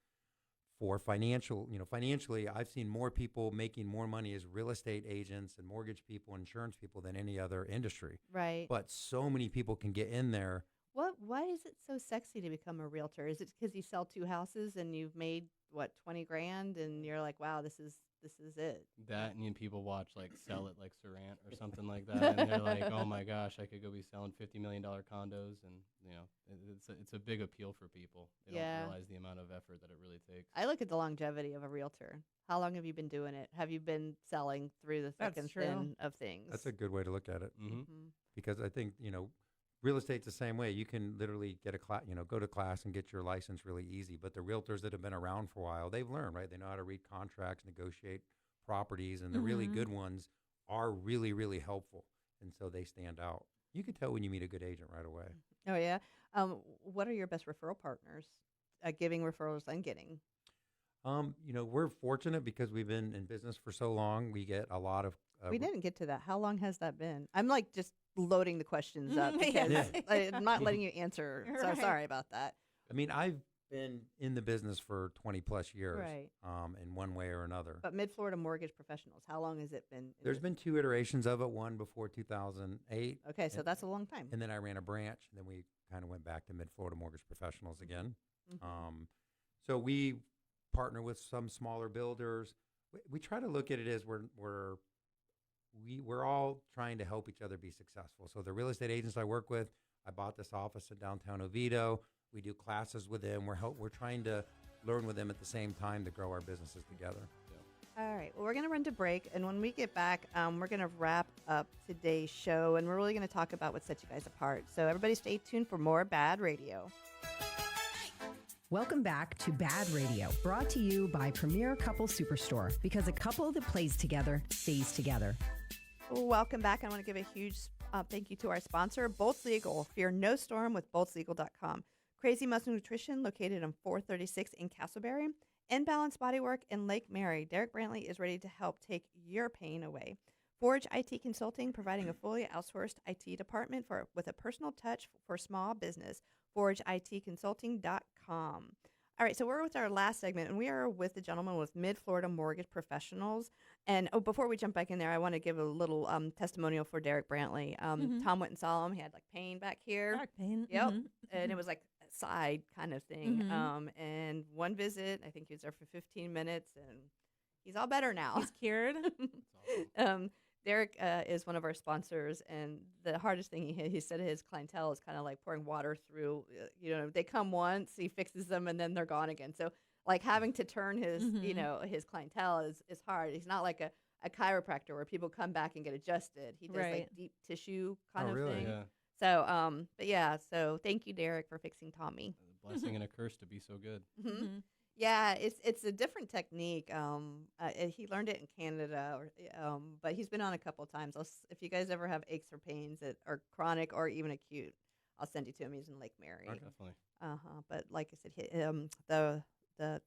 financially, I've seen more people making more money as real estate agents and mortgage people, insurance people than any other industry. Right. But so many people can get in there. Why is it so sexy to become a realtor? Is it because you sell 2 houses and you've made $20,000 and you're like, wow, this is it? That and people watch like Sell It like Sarant or something like that, and they're like, oh my gosh, I could go be selling $50 million condos, and it's a big appeal for people. They don't realize the amount of effort that it really takes. I look at the longevity of a realtor. How long have you been doing it? Have you been selling through the thick and thin of things? That's a good way to look at it, because I think real estate's the same way. You can literally get go to class and get your license really easy. But the realtors that have been around for a while, they've learned, right? They know how to read contracts, negotiate properties, and the really good ones are really, really helpful. And so they stand out. You can tell when you meet a good agent right away. Oh, yeah. What are your best referral partners giving referrals and getting? We're fortunate because we've been in business for so long. We get a lot of. We didn't get to that. How long has that been? I'm like just loading the questions up because I'm not letting you answer. So Right. sorry about that. I've been in the business for 20 plus years, Right. In one way or another. But Mid-Florida Mortgage Professionals, how long has it been? There's been 2 iterations of it, one before 2008. Okay, so that's a long time. And then I ran a branch, and then we kind of went back to Mid-Florida Mortgage Professionals again. So we partner with some smaller builders. We try to look at it as we're all trying to help each other be successful. So the real estate agents I work with, I bought this office in downtown Oviedo. We do classes with them. We're trying to learn with them at the same time to grow our businesses together. All right. Well, we're going to run to break. And when we get back, we're going to wrap up today's show. And we're really going to talk about what sets you guys apart. So everybody stay tuned for more BaaD Radio. Welcome back to BaaD Radio, brought to you by Premier Couple Superstore, because a couple that plays together stays together. Welcome back. I want to give a huge thank you to our sponsor, Bolts Legal. Fear no storm with boltslegal.com. Crazy Muscle Nutrition, located on 436 in Castleberry. Balance Bodywork in Lake Mary, Derek Brantley is ready to help take your pain away. Forge IT Consulting, providing a fully outsourced IT department with a personal touch for small business. ForgeITConsulting.com. All right, so we're with our last segment, and we are with the gentleman with Mid-Florida Mortgage Professionals. And before we jump back in there, I want to give a little testimonial for Derek Brantley. Tom went and saw him. He had like pain back here. Back pain. Yep. And it was like a side kind of thing. And one visit, I think he was there for 15 minutes, and he's all better now. He's cured. Derek is one of our sponsors, and the hardest thing he said to his clientele is kind of like pouring water through. They come once, he fixes them, and then they're gone again. So, like having to turn his, his clientele is hard. He's not like a chiropractor where people come back and get adjusted. He does like deep tissue kind of thing. Yeah. So, but yeah. So, thank you, Derek, for fixing Tommy. A blessing and a curse to be so good. Yeah, it's a different technique. He learned it in Canada, but he's been on a couple of times. If you guys ever have aches or pains that are chronic or even acute, I'll send you to him. He's in Lake Mary. Oh, definitely. But like I said, the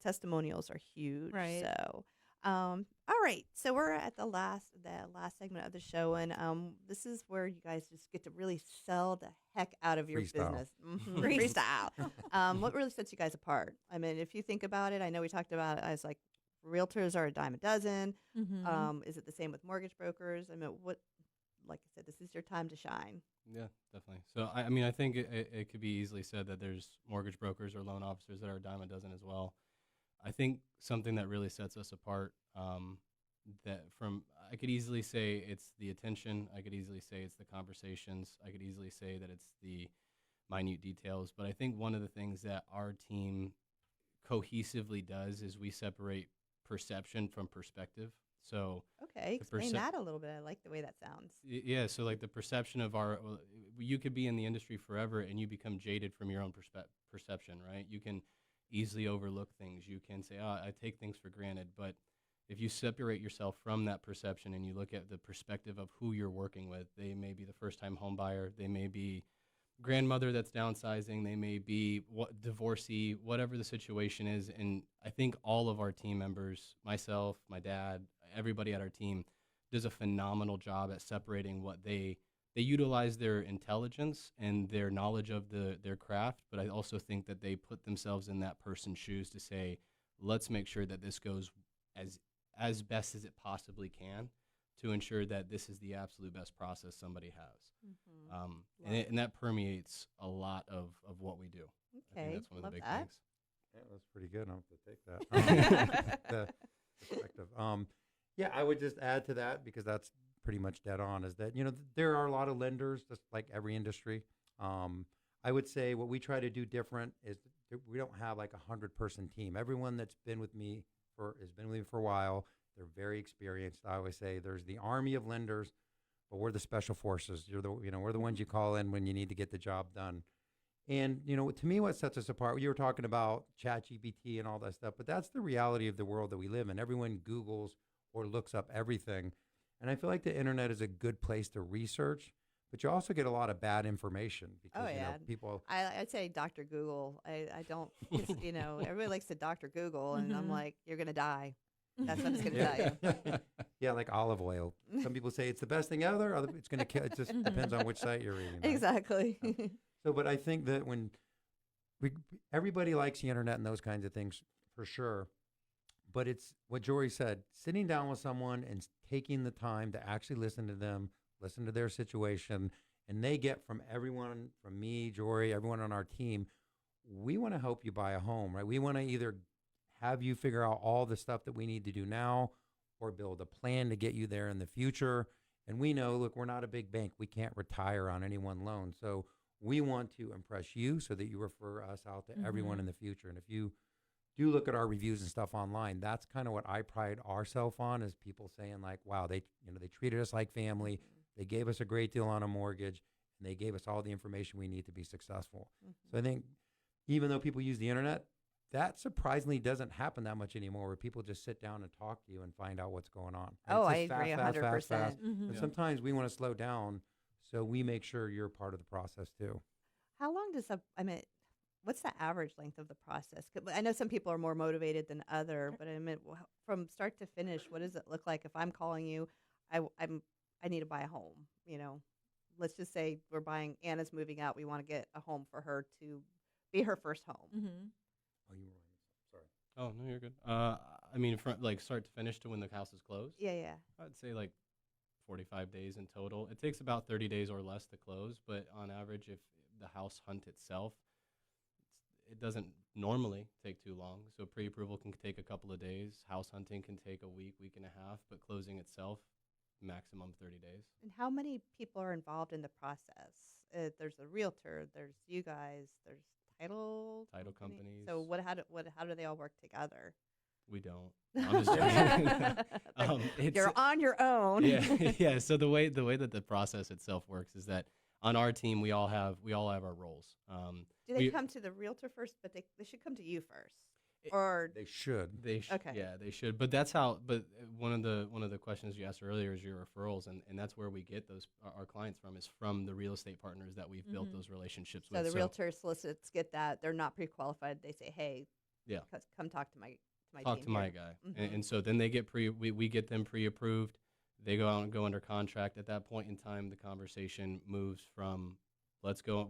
testimonials are huge. Right. So, all right. So we're at the last segment of the show, and this is where you guys just get to really sell the heck out of your business. Freestyle. What really sets you guys apart? I mean, if you think about it, I know we talked about it as like realtors are a dime a dozen. Is it the same with mortgage brokers? I mean, like I said, this is your time to shine. Yeah, definitely. So, I mean, I think it could be easily said that there's mortgage brokers or loan officers that are a dime a dozen as well. I think something that really sets us apart, I could easily say it's the attention. I could easily say it's the conversations. I could easily say that it's the minute details. But I think one of the things that our team cohesively does is we separate perception from perspective. So okay, explain that a little bit. I like the way that sounds. Yeah, so like the perception of you could be in the industry forever and you become jaded from your own perception, right? You can easily overlook things. You can say, I take things for granted. But if you separate yourself from that perception and you look at the perspective of who you're working with, they may be the first-time home buyer, they may be grandmother that's downsizing, they may be divorcee, whatever the situation is. And I think all of our team members, myself, my dad, everybody at our team, does a phenomenal job at separating what they utilize their intelligence and their knowledge of their craft, but I also think that they put themselves in that person's shoes to say, let's make sure that this goes as best as it possibly can to ensure that this is the absolute best process somebody has. And that permeates a lot of what we do. Okay, I think that's one of the big things. Yeah, that's pretty good. I'll have to take that. The perspective. Yeah, I would just add to that because that's pretty much dead on, is that, there are a lot of lenders, just like every industry. I would say what we try to do different is we don't have like 100-person team. Everyone that's been with me has been with me for a while. They're very experienced. I always say there's the army of lenders, but we're the special forces. We're the ones you call in when you need to get the job done. And, to me, what sets us apart, you were talking about ChatGPT and all that stuff, but that's the reality of the world that we live in. Everyone Googles or looks up everything. And I feel like the internet is a good place to research, but you also get a lot of bad information because people. I'd say Dr. Google. I don't. Everybody likes to Dr. Google, and I'm like, you're gonna die. That's what it's gonna tell you. Yeah, like olive oil. Some people say it's the best thing ever. It's gonna kill. It just depends on which site you're reading. Right? Exactly. So, but I think that when everybody likes the internet and those kinds of things for sure. But it's what Jorey said, sitting down with someone and taking the time to actually listen to them, listen to their situation, and they get from everyone, from me, Jorey, everyone on our team, we want to help you buy a home, right? We want to either have you figure out all the stuff that we need to do now or build a plan to get you there in the future. And we know, look, we're not a big bank. We can't retire on any one loan. So we want to impress you so that you refer us out to everyone in the future. And if you do look at our reviews and stuff online, that's kind of what I pride ourselves on, is people saying like, wow, they treated us like family. They gave us a great deal on a mortgage, and they gave us all the information we need to be successful. So I think even though people use the internet, that surprisingly doesn't happen that much anymore, where people just sit down and talk to you and find out what's going on. And I it's just agree 100%. fast. But sometimes we want to slow down, so we make sure you're part of the process too. How long does what's the average length of the process? I know some people are more motivated than other, but I mean, from start to finish, what does it look like if I'm calling you? I need to buy a home. Let's just say we're buying. Anna's moving out. We want to get a home for her to be her first home. Mm-hmm. Oh, you were right. Sorry. Oh no, you're good. I mean, from like start to finish to when the house is closed. Yeah. I'd say like 45 days in total. It takes about 30 days or less to close, but on average, if the house hunt itself, it doesn't normally take too long. So pre-approval can take a couple of days. House hunting can take a week, week and a half, but closing itself, maximum 30 days. And how many people are involved in the process? There's a realtor. There's you guys. There's title companies. So how do they all work together? We don't. I'm just joking. You're on your own. Yeah. So the way that the process itself works is that on our team we all have our roles. Do they come to the realtor first? But they should come to you first, or They should. Okay. Yeah, they should. But that's how. But one of the questions you asked earlier is your referrals, and that's where we get our clients from, is from the real estate partners that we've built those relationships so with. the realtor solicits get that. They're not pre-qualified. They say, hey, come talk to my talk team to my here. guy, and so then they get we get them pre-approved. They go out and go under contract. At that point in time, the conversation moves from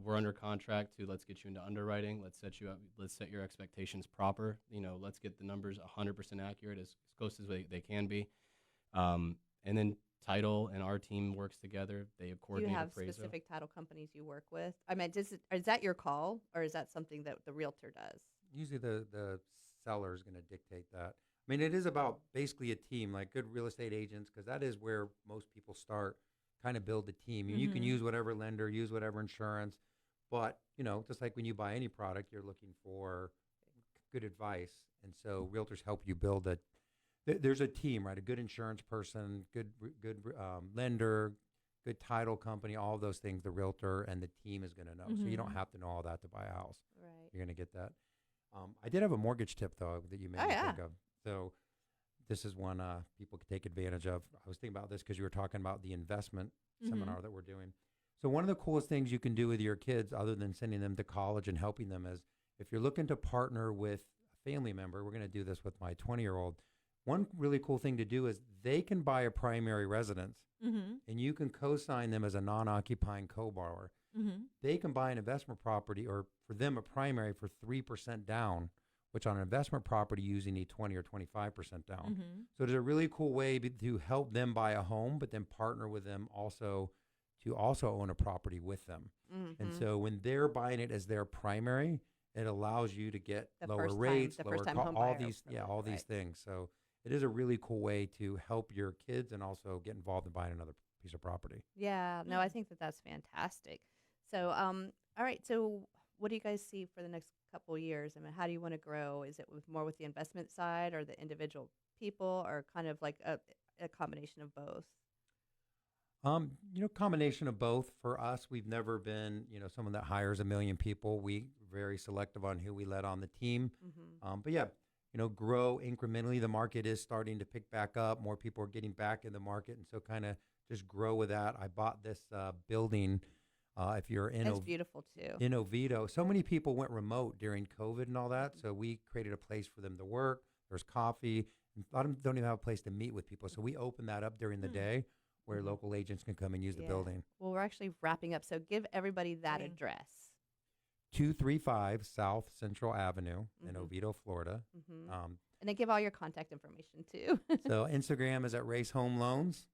we're under contract to let's get you into underwriting. Let's set you up. Let's set your expectations proper. Let's get the numbers 100% accurate, as close as they can be. And then title and our team works together. They coordinate. Do you have appraisal. specific title companies you work with? I mean, is that your call, or is that something that the realtor does? Usually the seller is going to dictate that. I mean, it is about basically a team, like good real estate agents, because that is where most people start, kind of build a team. You can use whatever lender, use whatever insurance, but, just like when you buy any product, you're looking for good advice. And so realtors help you build there's a team, right? A good insurance person, good lender, good title company, all of those things, the realtor and the team is going to know. So you don't have to know all that to buy a house. Right. You're going to get that. I did have a mortgage tip, though, that you made me think of. So this is one people could take advantage of. I was thinking about this because you were talking about the investment seminar that we're doing. So one of the coolest things you can do with your kids, other than sending them to college and helping them, is if you're looking to partner with a family member, we're going to do this with my 20-year-old. One really cool thing to do is they can buy a primary residence, and you can co-sign them as a non-occupying co-borrower. They can buy an investment property, or for them a primary, for 3% down, which on an investment property you usually need 20 or 25% down. So there's a really cool way to help them buy a home, but then partner with them also to also own a property with them. And so when they're buying it as their primary, it allows you to get lower rates, lower all these things. So it is a really cool way to help your kids and also get involved in buying another piece of property. Yeah. No, I think that's fantastic. So, all right. So what do you guys see for the next couple of years? I mean, how do you want to grow? Is it more with the investment side or the individual people, or kind of like a combination of both? Combination of both. For us, we've never been, someone that hires 1 million people. We very selective on who we let on the team. But yeah, grow incrementally. The market is starting to pick back up. More people are getting back in the market. And so kind of just grow with that. I bought this building. If you're in, it's beautiful too. In Oviedo, so many people went remote during COVID and all that. So we created a place for them to work. There's coffee. A lot of them don't even have a place to meet with people. So we opened that up during the day, where local agents can come and use the building. Well, we're actually wrapping up, so give everybody that address. 235 South Central Avenue in Oviedo, Florida. And then give all your contact information too. So Instagram is at Rayce Home Loans.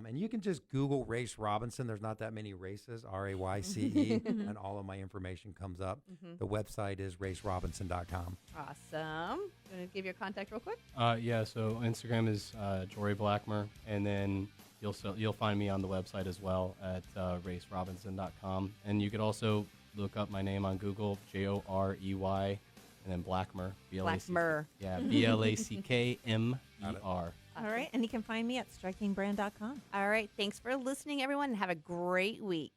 And you can just Google Rayce Robinson. There's not that many Races, Rayce, and all of my information comes up. The website is racerobinson.com. Awesome. You want to give your contact real quick? Yeah, so Instagram is Jorey Blackmer, and then you'll find me on the website as well at racerobinson.com. And you could also look up my name on Google, Jorey, and then Blackmer. Blackmer. Yeah, BLACKMER. All right, and you can find me at strikingbrand.com. All right, thanks for listening, everyone, and have a great week.